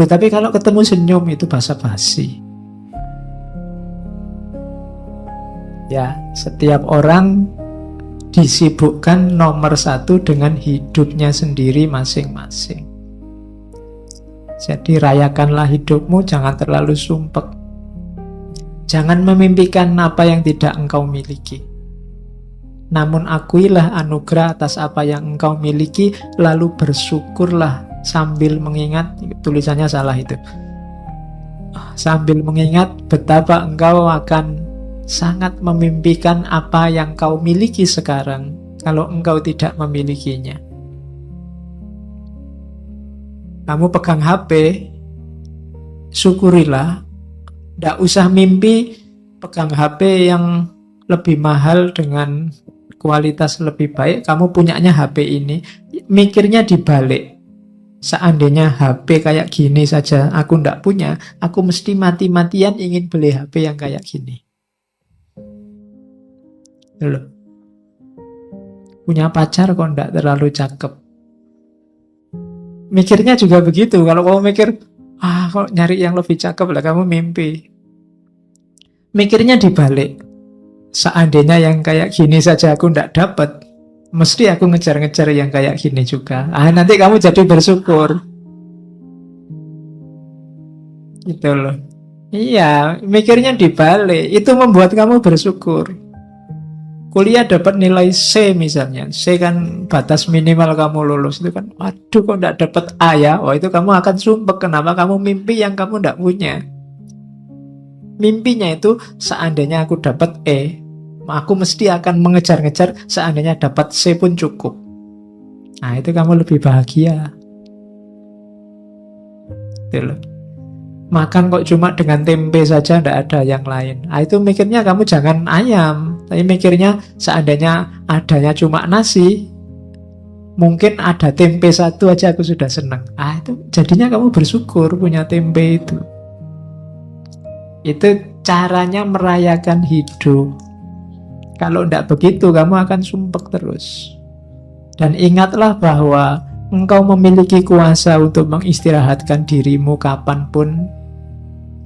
Speaker 1: Loh, tapi kalau ketemu senyum itu basa-basi. Ya, setiap orang disibukkan nomor satu dengan hidupnya sendiri masing-masing. Jadi rayakanlah hidupmu, jangan terlalu sumpek. Jangan memimpikan apa yang tidak engkau miliki. Namun akuilah anugerah atas apa yang engkau miliki, lalu bersyukurlah. Sambil mengingat, tulisannya salah itu, sambil mengingat betapa engkau akan sangat memimpikan apa yang kau miliki sekarang kalau engkau tidak memilikinya. Kamu pegang HP, syukurilah. Tidak usah mimpi pegang HP yang lebih mahal dengan kualitas lebih baik, kamu punyanya HP ini. Mikirnya dibalik. Seandainya HP kayak gini saja aku ndak punya, aku mesti mati-matian ingin beli HP yang kayak gini. Loh. Punya pacar kok ndak terlalu cakep. Mikirnya juga begitu. Kalau kamu mikir, kok nyari yang lebih cakep lah, kamu mimpi. Mikirnya dibalik. Seandainya yang kayak gini saja aku ndak dapat, mesti aku ngejar-ngejar yang kayak gini juga. Nanti kamu jadi bersyukur. Gitu loh. Iya, mikirnya dibalik. Itu membuat kamu bersyukur. Kuliah dapat nilai C misalnya. C kan batas minimal kamu lulus. Itu kan, waduh kok ndak dapat A ya. Oh, itu kamu akan sumpek. Kenapa kamu mimpi yang kamu ndak punya? Mimpinya itu, seandainya aku dapat E, aku mesti akan mengejar-ngejar, seandainya dapat C pun cukup. Nah, itu kamu lebih bahagia. Gitu loh. Makan kok cuma dengan tempe saja, tidak ada yang lain. Itu mikirnya kamu jangan ayam, tapi mikirnya seandainya adanya cuma nasi, mungkin ada tempe satu aja aku sudah senang. Itu jadinya kamu bersyukur punya tempe itu. Itu caranya merayakan hidup. Kalau tidak begitu, kamu akan sumpek terus. Dan ingatlah bahwa engkau memiliki kuasa untuk mengistirahatkan dirimu kapanpun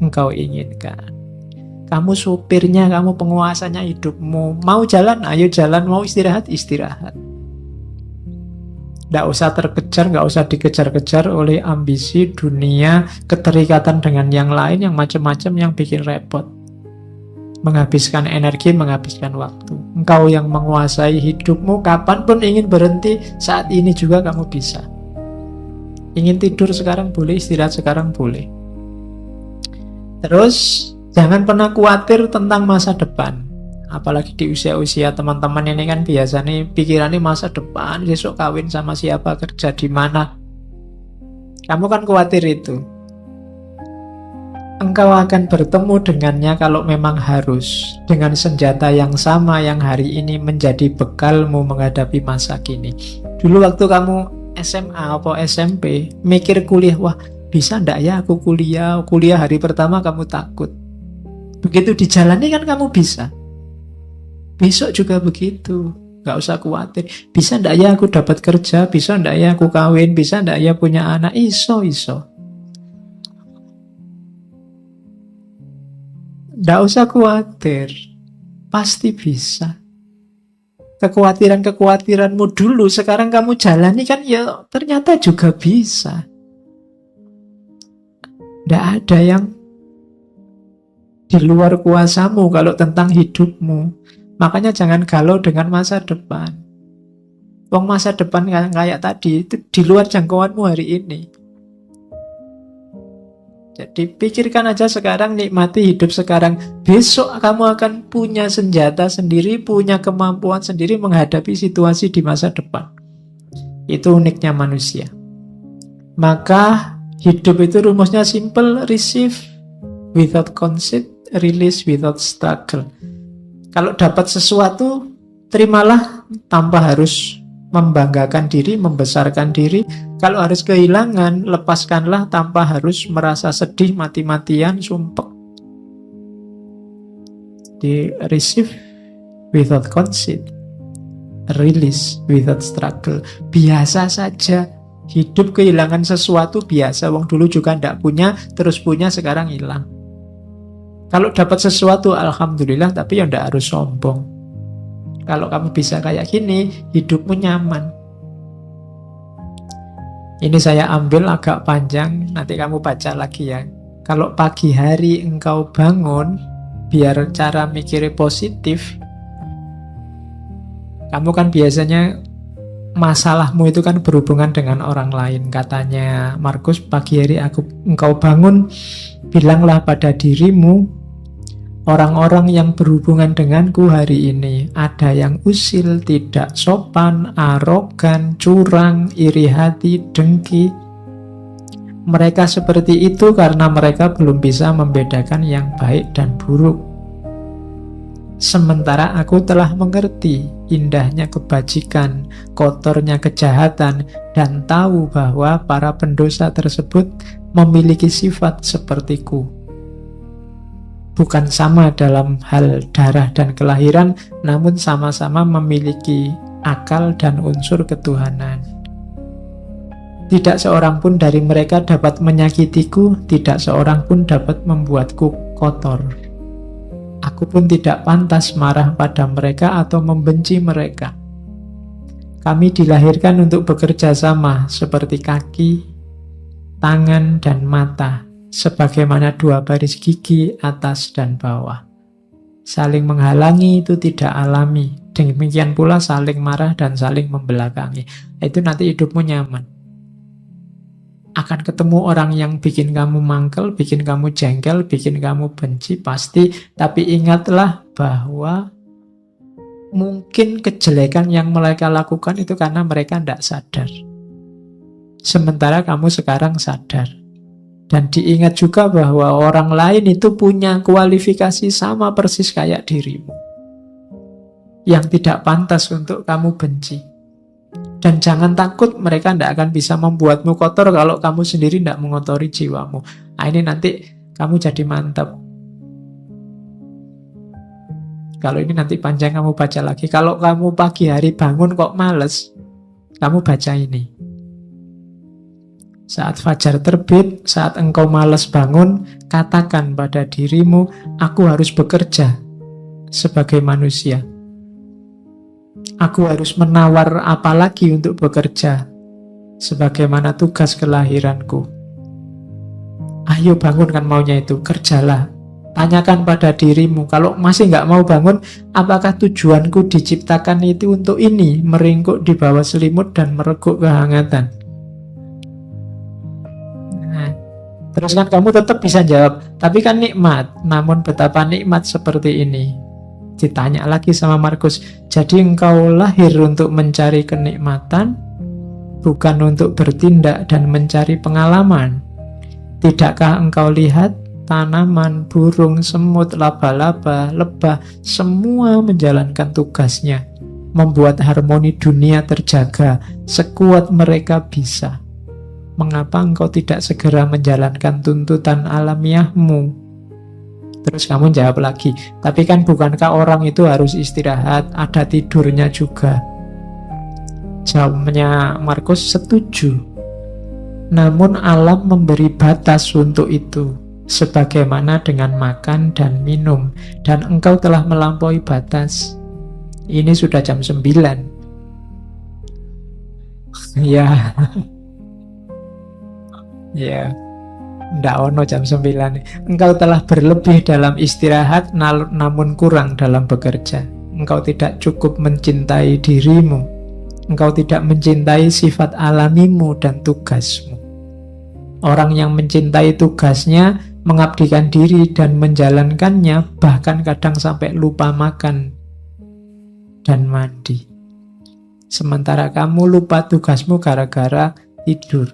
Speaker 1: engkau inginkan. Kamu supirnya, kamu penguasanya hidupmu. Mau jalan, ayo jalan. Mau istirahat, istirahat. Tidak usah terkejar, nggak usah dikejar-kejar oleh ambisi, dunia, keterikatan dengan yang lain, yang macam-macam yang bikin repot. Menghabiskan energi, menghabiskan waktu. Engkau yang menguasai hidupmu, kapanpun ingin berhenti, saat ini juga kamu bisa. Ingin tidur sekarang boleh, istirahat sekarang boleh. Terus, jangan pernah khawatir tentang masa depan. Apalagi di usia-usia teman-teman ini kan biasanya pikirannya masa depan, besok kawin sama siapa, kerja di mana. Kamu kan khawatir itu. Engkau akan bertemu dengannya kalau memang harus, dengan senjata yang sama yang hari ini menjadi bekalmu menghadapi masa kini. Dulu waktu kamu SMA atau SMP, mikir kuliah, wah bisa ndak ya aku kuliah hari pertama kamu takut. Begitu dijalani kan kamu bisa. Besok juga begitu, gak usah khawatir. Bisa ndak ya aku dapat kerja, bisa ndak ya aku kawin, bisa ndak ya punya anak, iso. Nggak usah khawatir, pasti bisa. Kekhawatiranmu dulu, sekarang kamu jalani kan ya ternyata juga bisa. Nggak ada yang di luar kuasamu kalau tentang hidupmu. Makanya jangan galau dengan masa depan. Wong masa depan kayak tadi, itu di luar jangkauanmu hari ini. Jadi pikirkan aja sekarang, nikmati hidup sekarang. Besok kamu akan punya senjata sendiri, punya kemampuan sendiri menghadapi situasi di masa depan. Itu uniknya manusia. Maka hidup itu rumusnya simple, receive without conceit, release without struggle. Kalau dapat sesuatu, terimalah tanpa harus membanggakan diri, membesarkan diri. Kalau harus kehilangan, lepaskanlah tanpa harus merasa sedih, mati-matian, sumpek. Di receive without conceit, release without struggle. Biasa saja. Hidup kehilangan sesuatu biasa. Wong dulu juga ndak punya, terus punya, sekarang hilang. Kalau dapat sesuatu, alhamdulillah, tapi ya ndak harus sombong. Kalau kamu bisa kayak gini, hidupmu nyaman. Ini saya ambil agak panjang, nanti kamu baca lagi ya. Kalau pagi hari engkau bangun, biar cara mikirnya positif, kamu kan biasanya masalahmu itu kan berhubungan dengan orang lain. Katanya Markus, pagi hari engkau bangun, bilanglah pada dirimu, orang-orang yang berhubungan denganku hari ini, ada yang usil, tidak sopan, arogan, curang, iri hati, dengki. Mereka seperti itu karena mereka belum bisa membedakan yang baik dan buruk. Sementara aku telah mengerti indahnya kebajikan, kotornya kejahatan, dan tahu bahwa para pendosa tersebut memiliki sifat sepertiku. Bukan sama dalam hal darah dan kelahiran, namun sama-sama memiliki akal dan unsur ketuhanan. Tidak seorang pun dari mereka dapat menyakitiku, tidak seorang pun dapat membuatku kotor. Aku pun tidak pantas marah pada mereka atau membenci mereka. Kami dilahirkan untuk bekerja sama seperti kaki, tangan, dan mata, sebagaimana dua baris gigi atas dan bawah. Saling menghalangi itu tidak alami. Demikian pula saling marah dan saling membelakangi. Itu nanti hidupmu nyaman. Akan ketemu orang yang bikin kamu mangkel, bikin kamu jengkel, bikin kamu benci, pasti. Tapi ingatlah bahwa mungkin kejelekan yang mereka lakukan itu karena mereka tidak sadar. Sementara kamu sekarang sadar. Dan diingat juga bahwa orang lain itu punya kualifikasi sama persis kayak dirimu, yang tidak pantas untuk kamu benci. Dan jangan takut, mereka tidak akan bisa membuatmu kotor kalau kamu sendiri tidak mengotori jiwamu. Nah, ini nanti kamu jadi mantap. Kalau ini nanti panjang kamu baca lagi. Kalau kamu pagi hari bangun kok males, kamu baca ini. Saat fajar terbit, saat engkau malas bangun, katakan pada dirimu, aku harus bekerja sebagai manusia. Aku harus menawar apa lagi untuk bekerja, sebagaimana tugas kelahiranku. Ayo bangun, kan maunya itu, kerjalah. Tanyakan pada dirimu, kalau masih nggak mau bangun, apakah tujuanku diciptakan itu untuk ini, meringkuk di bawah selimut dan mereguk kehangatan? Nah, terus kan kamu tetap bisa jawab, tapi kan nikmat, namun betapa nikmat seperti ini. Ditanya lagi sama Markus, jadi engkau lahir untuk mencari kenikmatan, bukan untuk bertindak dan mencari pengalaman. Tidakkah engkau lihat tanaman, burung, semut, laba-laba, lebah, semua menjalankan tugasnya, membuat harmoni dunia terjaga sekuat mereka bisa. Mengapa engkau tidak segera menjalankan tuntutan alamiahmu? Terus kamu jawab lagi, tapi kan bukankah orang itu harus istirahat, ada tidurnya juga? Jawabnya Markus, setuju. Namun alam memberi batas untuk itu, sebagaimana dengan makan dan minum, dan engkau telah melampaui batas. Ini sudah jam 9. Ya. Ya. Ndak ono jam 9. Engkau telah berlebih dalam istirahat, namun kurang dalam bekerja. Engkau tidak cukup mencintai dirimu. Engkau tidak mencintai sifat alamimu dan tugasmu. Orang yang mencintai tugasnya, mengabdikan diri dan menjalankannya, bahkan kadang sampai lupa makan dan mandi. Sementara kamu lupa tugasmu gara-gara tidur.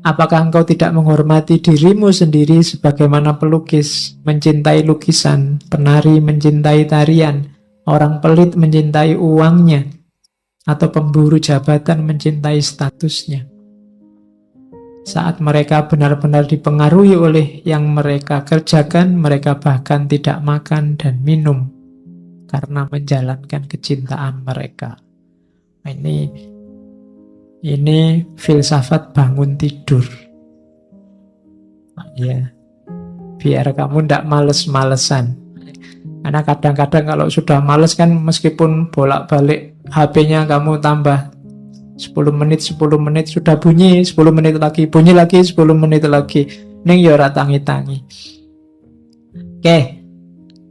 Speaker 1: Apakah engkau tidak menghormati dirimu sendiri sebagaimana pelukis mencintai lukisan, penari mencintai tarian, orang pelit mencintai uangnya, atau pemburu jabatan mencintai statusnya? Saat mereka benar-benar dipengaruhi oleh yang mereka kerjakan, mereka bahkan tidak makan dan minum karena menjalankan kecintaan mereka. Ini filsafat bangun tidur. Ya, biar kamu tidak males-malesan. Karena kadang-kadang kalau sudah males kan, meskipun bolak-balik HP-nya kamu tambah 10 menit, sudah bunyi 10 menit lagi, bunyi lagi 10 menit lagi. Ning ya ora tangi-tangi. Oke,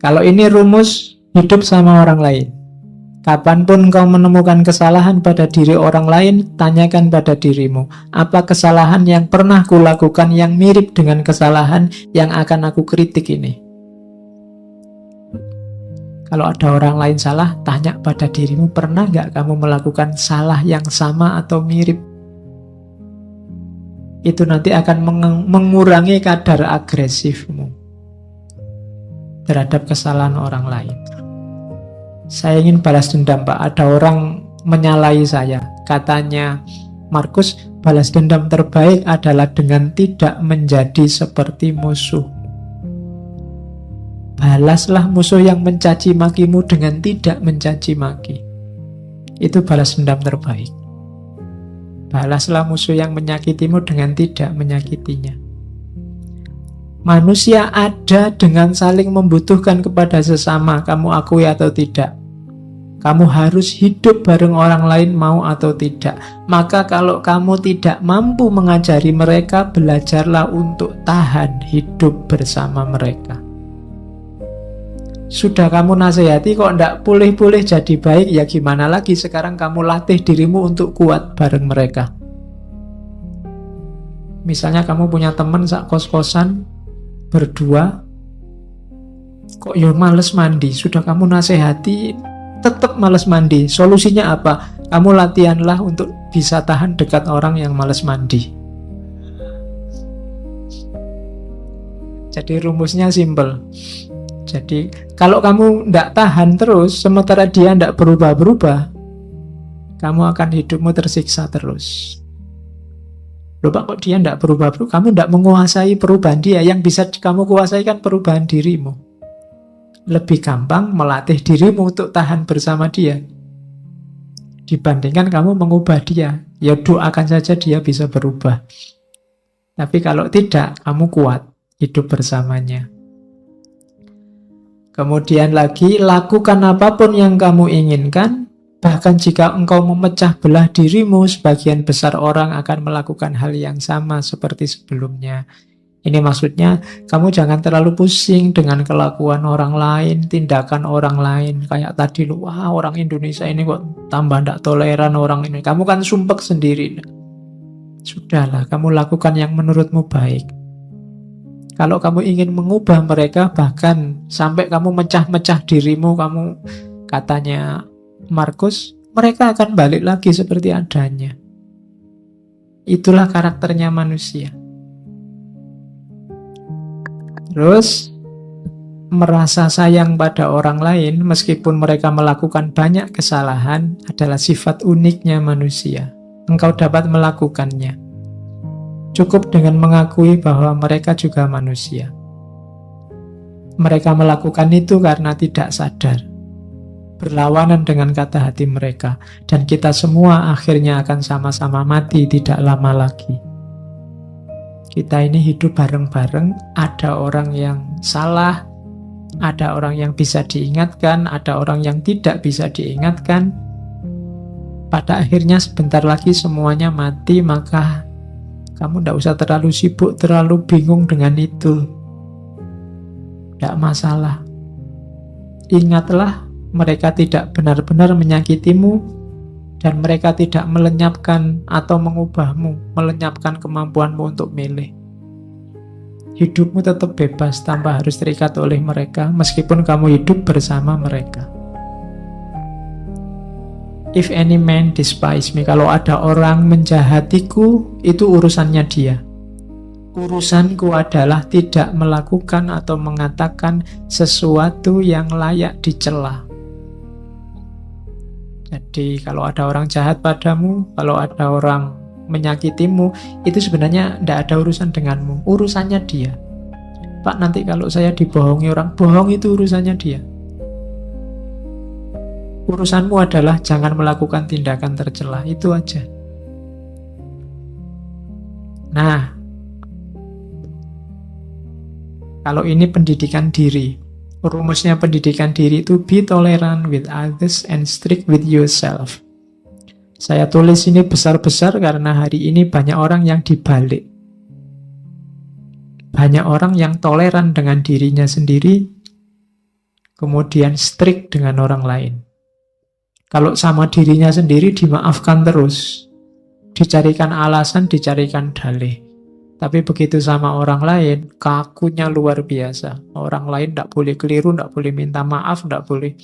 Speaker 1: kalau ini rumus hidup sama orang lain. Kapanpun kau menemukan kesalahan pada diri orang lain, tanyakan pada dirimu, apa kesalahan yang pernah kulakukan yang mirip dengan kesalahan yang akan aku kritik ini? Kalau ada orang lain salah, tanya pada dirimu, pernah nggak kamu melakukan salah yang sama atau mirip? Itu nanti akan mengurangi kadar agresifmu terhadap kesalahan orang lain. Saya ingin balas dendam, Pak. Ada orang menyalahi saya. Katanya, Markus, balas dendam terbaik adalah dengan tidak menjadi seperti musuh. Balaslah musuh yang mencaci makimu dengan tidak mencaci maki. Itu balas dendam terbaik. Balaslah musuh yang menyakitimu dengan tidak menyakitinya. Manusia ada dengan saling membutuhkan kepada sesama, kamu akui atau tidak. Kamu harus hidup bareng orang lain, mau atau tidak. Maka kalau kamu tidak mampu mengajari mereka, belajarlah untuk tahan hidup bersama mereka. Sudah kamu nasihati kok ndak pulih-pulih jadi baik, ya gimana lagi? Sekarang kamu latih dirimu untuk kuat bareng mereka. Misalnya kamu punya teman sak kos-kosan, berdua, kok ya males mandi. Sudah kamu nasihati, tetap males mandi. Solusinya apa? Kamu latihanlah untuk bisa tahan dekat orang yang males mandi. Jadi rumusnya simple. Jadi kalau kamu tidak tahan terus, sementara dia tidak berubah-berubah, kamu akan hidupmu tersiksa terus. Loh Pak, kok dia tidak berubah-berubah? Kamu tidak menguasai perubahan dia. Yang bisa kamu kuasai kan perubahan dirimu. Lebih gampang melatih dirimu untuk tahan bersama dia dibandingkan kamu mengubah dia. Ya doakan saja dia bisa berubah. Tapi kalau tidak, kamu kuat hidup bersamanya. Kemudian lagi, lakukan apapun yang kamu inginkan. Bahkan jika engkau memecah belah dirimu, sebagian besar orang akan melakukan hal yang sama seperti sebelumnya. Ini maksudnya, kamu jangan terlalu pusing dengan kelakuan orang lain, tindakan orang lain. Kayak tadi, wah orang Indonesia ini kok tambah tidak toleran orang ini. Kamu kan sumpek sendiri. Sudahlah, kamu lakukan yang menurutmu baik. Kalau kamu ingin mengubah mereka, bahkan sampai kamu mecah-mecah dirimu, kamu katanya Markus, mereka akan balik lagi seperti adanya. Itulah karakternya manusia. Terus, merasa sayang pada orang lain meskipun mereka melakukan banyak kesalahan adalah sifat uniknya manusia. Engkau dapat melakukannya. Cukup dengan mengakui bahwa mereka juga manusia. Mereka melakukan itu karena tidak sadar. Berlawanan dengan kata hati mereka. Dan kita semua akhirnya akan sama-sama mati tidak lama lagi. Kita ini hidup bareng-bareng, ada orang yang salah, ada orang yang bisa diingatkan, ada orang yang tidak bisa diingatkan. Pada akhirnya sebentar lagi semuanya mati, maka kamu tidak usah terlalu sibuk, terlalu bingung dengan itu. Tidak masalah. Ingatlah, mereka tidak benar-benar menyakitimu, dan mereka tidak melenyapkan atau mengubahmu, melenyapkan kemampuanmu untuk milih. Hidupmu tetap bebas tanpa harus terikat oleh mereka, meskipun kamu hidup bersama mereka. If any man despise me, kalau ada orang menjahatiku, itu urusannya dia. Urusanku adalah tidak melakukan atau mengatakan sesuatu yang layak dicela. Jadi kalau ada orang jahat padamu, kalau ada orang menyakitimu, itu sebenarnya tidak ada urusan denganmu, urusannya dia. Pak, nanti kalau saya dibohongi orang, bohong itu urusannya dia. Urusanmu adalah jangan melakukan tindakan tercela, itu aja. Nah, kalau ini pendidikan diri. Rumusnya pendidikan diri itu be tolerant with others and strict with yourself. Saya tulis ini besar-besar karena hari ini banyak orang yang dibalik. Banyak orang yang toleran dengan dirinya sendiri, kemudian strict dengan orang lain. Kalau sama dirinya sendiri dimaafkan terus, dicarikan alasan, dicarikan dalih. Tapi begitu sama orang lain, kakunya luar biasa. Orang lain tidak boleh keliru, tidak boleh minta maaf, tidak boleh.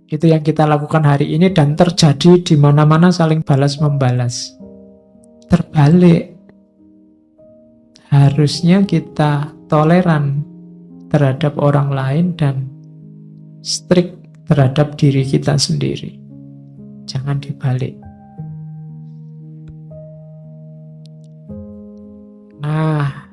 Speaker 1: Itu yang kita lakukan hari ini dan terjadi di mana-mana saling balas-membalas. Terbalik. Harusnya kita toleran terhadap orang lain dan strict terhadap diri kita sendiri. Jangan dibalik. Nah,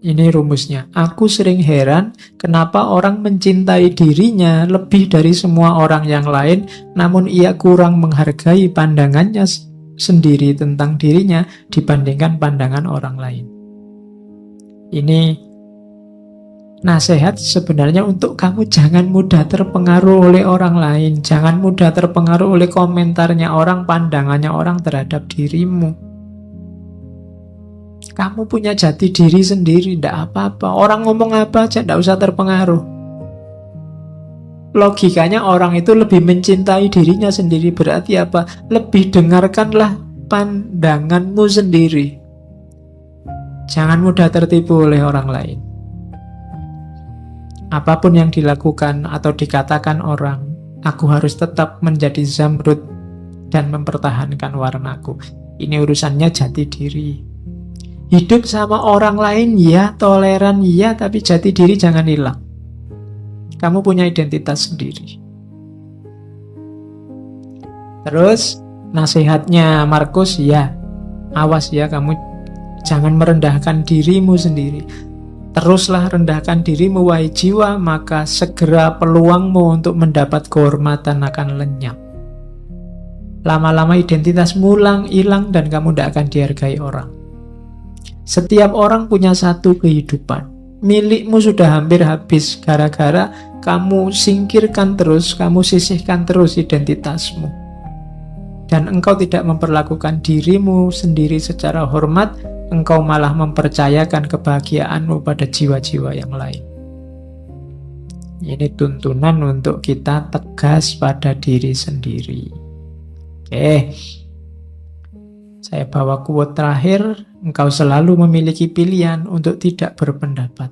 Speaker 1: ini rumusnya. Aku sering heran kenapa orang mencintai dirinya lebih dari semua orang yang lain, namun ia kurang menghargai pandangannya sendiri tentang dirinya dibandingkan pandangan orang lain. Ini nasihat sebenarnya untuk kamu jangan mudah terpengaruh oleh orang lain. Jangan mudah terpengaruh oleh komentarnya orang, pandangannya orang terhadap dirimu. Kamu punya jati diri sendiri, tidak apa-apa. Orang ngomong apa aja, tidak usah terpengaruh. Logikanya orang itu lebih mencintai dirinya sendiri. Berarti apa? Lebih dengarkanlah pandanganmu sendiri. Jangan mudah tertipu oleh orang lain. Apapun yang dilakukan atau dikatakan orang, aku harus tetap menjadi Zamrud dan mempertahankan warnaku. Ini urusannya jati diri. Hidup sama orang lain ya, toleran ya, tapi jati diri jangan hilang. Kamu punya identitas sendiri. Terus nasihatnya Markus, ya, awas ya, kamu jangan merendahkan dirimu sendiri. Teruslah rendahkan dirimu wahai jiwa, maka segera peluangmu untuk mendapat kehormatan akan lenyap. Lama-lama identitasmu hilang dan kamu tidak akan dihargai orang. Setiap orang punya satu kehidupan. Milikmu sudah hampir habis gara-gara kamu singkirkan terus, kamu sisihkan terus identitasmu. Dan engkau tidak memperlakukan dirimu sendiri secara hormat, engkau malah mempercayakan kebahagiaanmu pada jiwa-jiwa yang lain. Ini tuntunan untuk kita tegas pada diri sendiri. Oke. Saya bawa quote terakhir, engkau selalu memiliki pilihan untuk tidak berpendapat.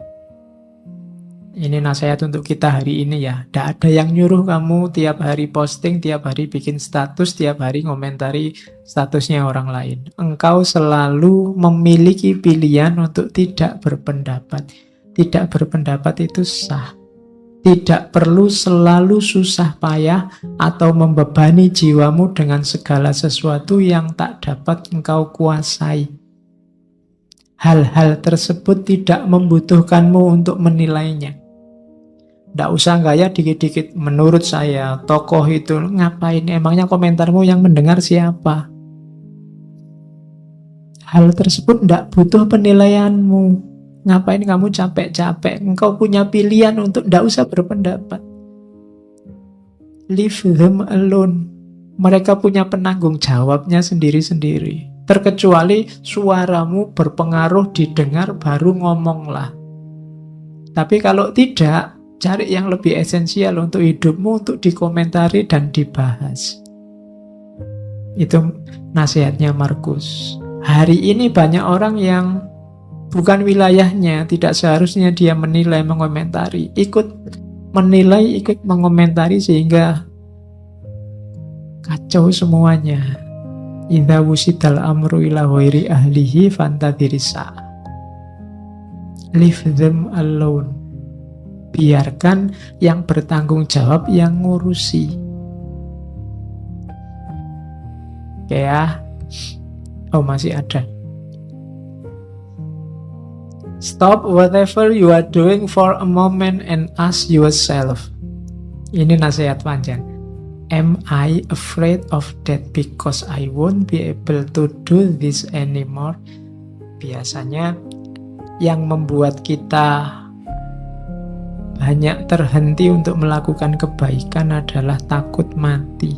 Speaker 1: Ini nasihat untuk kita hari ini ya. Tidak ada yang nyuruh kamu tiap hari posting, tiap hari bikin status, tiap hari ngomentari statusnya orang lain. Engkau selalu memiliki pilihan untuk tidak berpendapat. Tidak berpendapat itu sah. Tidak perlu selalu susah payah atau membebani jiwamu dengan segala sesuatu yang tak dapat engkau kuasai. Hal-hal tersebut tidak membutuhkanmu untuk menilainya. Tidak usah gaya dikit-dikit. Menurut saya, tokoh itu ngapain? Emangnya komentarmu yang mendengar siapa? Hal tersebut tidak butuh penilaianmu. Ngapain kamu capek-capek? Engkau punya pilihan untuk tidak usah berpendapat. Leave them alone. Mereka punya penanggung jawabnya sendiri-sendiri. Terkecuali suaramu berpengaruh didengar, baru ngomonglah. Tapi kalau tidak, cari yang lebih esensial untuk hidupmu, untuk dikomentari dan dibahas. Itu nasihatnya Markus. Hari ini banyak orang yang bukan wilayahnya, tidak seharusnya dia menilai, mengomentari. Ikut menilai, ikut mengomentari sehingga kacau semuanya. Idza wusidal amru ila ghairi ahlihi fantadhirisa. Leave them alone. Biarkan yang bertanggung jawab yang ngurusi. Oke ya. Oh, masih ada. Stop whatever you are doing for a moment and ask yourself. Ini nasihat panjang. Am I afraid of death because I won't be able to do this anymore? Biasanya yang membuat kita banyak terhenti untuk melakukan kebaikan adalah takut mati.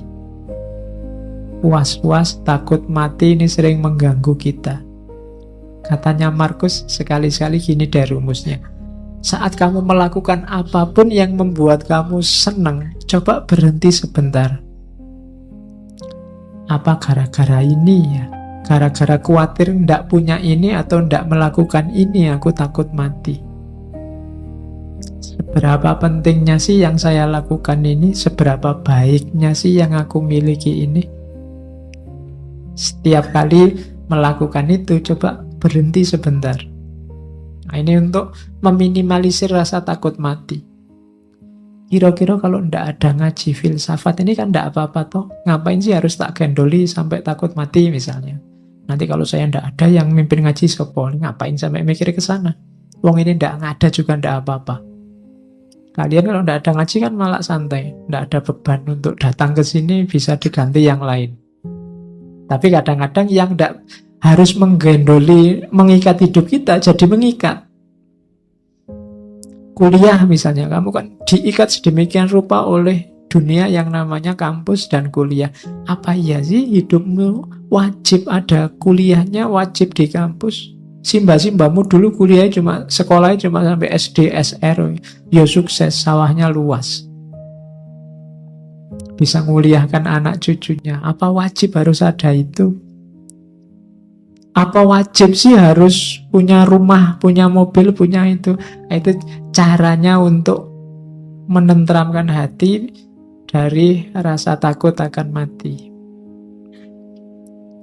Speaker 1: Was-was, takut mati ini sering mengganggu kita. Katanya Markus, sekali-sekali gini deh rumusnya. Saat kamu melakukan apapun yang membuat kamu senang, coba berhenti sebentar. Apa gara-gara ini ya? Gara-gara khawatir ndak punya ini atau ndak melakukan ini, aku takut mati. Seberapa pentingnya sih yang saya lakukan ini? Seberapa baiknya sih yang aku miliki ini? Setiap kali melakukan itu, coba berhenti sebentar. Nah, ini untuk meminimalisir rasa takut mati. Kira-kira kalau ndak ada ngaji filsafat ini kan ndak apa-apa toh. Ngapain sih harus tak gendoli sampai takut mati misalnya. Nanti kalau saya ndak ada yang mimpin ngaji sopo, ngapain sampai mikir ke sana. Wong ini ndak ada juga ndak apa-apa. Kalian kalau ndak ada ngaji kan malah santai, ndak ada beban untuk datang ke sini, bisa diganti yang lain. Tapi kadang-kadang yang ndak harus menggendoli, mengikat hidup kita, jadi mengikat. Kuliah misalnya, kamu kan diikat sedemikian rupa oleh dunia yang namanya kampus dan kuliah. Apa iya sih hidupmu wajib ada kuliahnya, wajib di kampus? Simba-simbamu dulu kuliahnya sekolahnya cuma sampai SD, SR, ya sukses, sawahnya luas. Bisa nguliahkan anak cucunya. Apa wajib harus ada itu? Apa wajib sih harus punya rumah, punya mobil, punya itu? Itu caranya untuk menenteramkan hati dari rasa takut akan mati.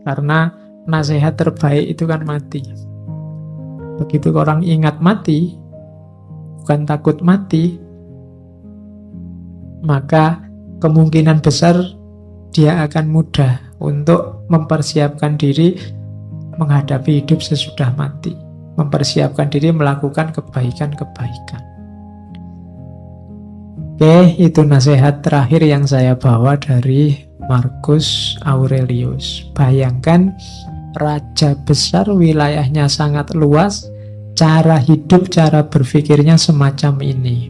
Speaker 1: Karena nasihat terbaik itu kan mati. Begitu orang ingat mati, bukan takut mati, maka kemungkinan besar dia akan mudah untuk mempersiapkan diri menghadapi hidup sesudah mati, mempersiapkan diri melakukan kebaikan-kebaikan. Oke, itu nasihat terakhir yang saya bawa dari Marcus Aurelius. Bayangkan raja besar, wilayahnya sangat luas, cara hidup, cara berpikirnya semacam ini.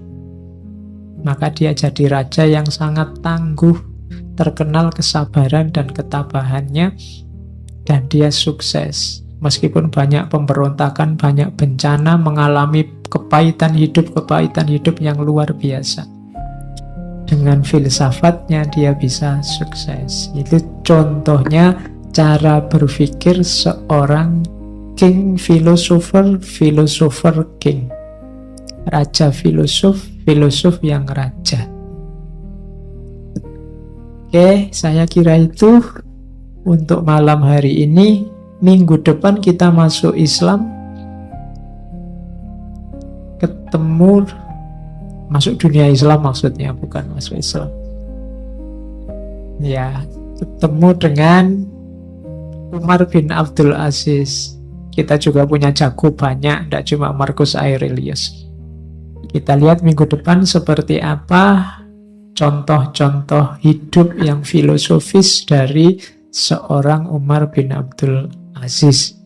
Speaker 1: Maka dia jadi raja yang sangat tangguh, terkenal kesabaran dan ketabahannya, dan dia sukses. Meskipun banyak pemberontakan, banyak bencana, mengalami kepahitan hidup yang luar biasa. Dengan filsafatnya dia bisa sukses. Itu contohnya cara berpikir seorang king philosopher king. Raja filosof yang raja. Oke, saya kira itu untuk malam hari ini. Minggu depan kita masuk Islam, ketemu masuk dunia Islam maksudnya, bukan masuk Islam ya, ketemu dengan Umar bin Abdul Aziz. Kita juga punya jago banyak, tidak cuma Marcus Aurelius. Kita lihat minggu depan seperti apa contoh-contoh hidup yang filosofis dari seorang Umar bin Abdul Aziz.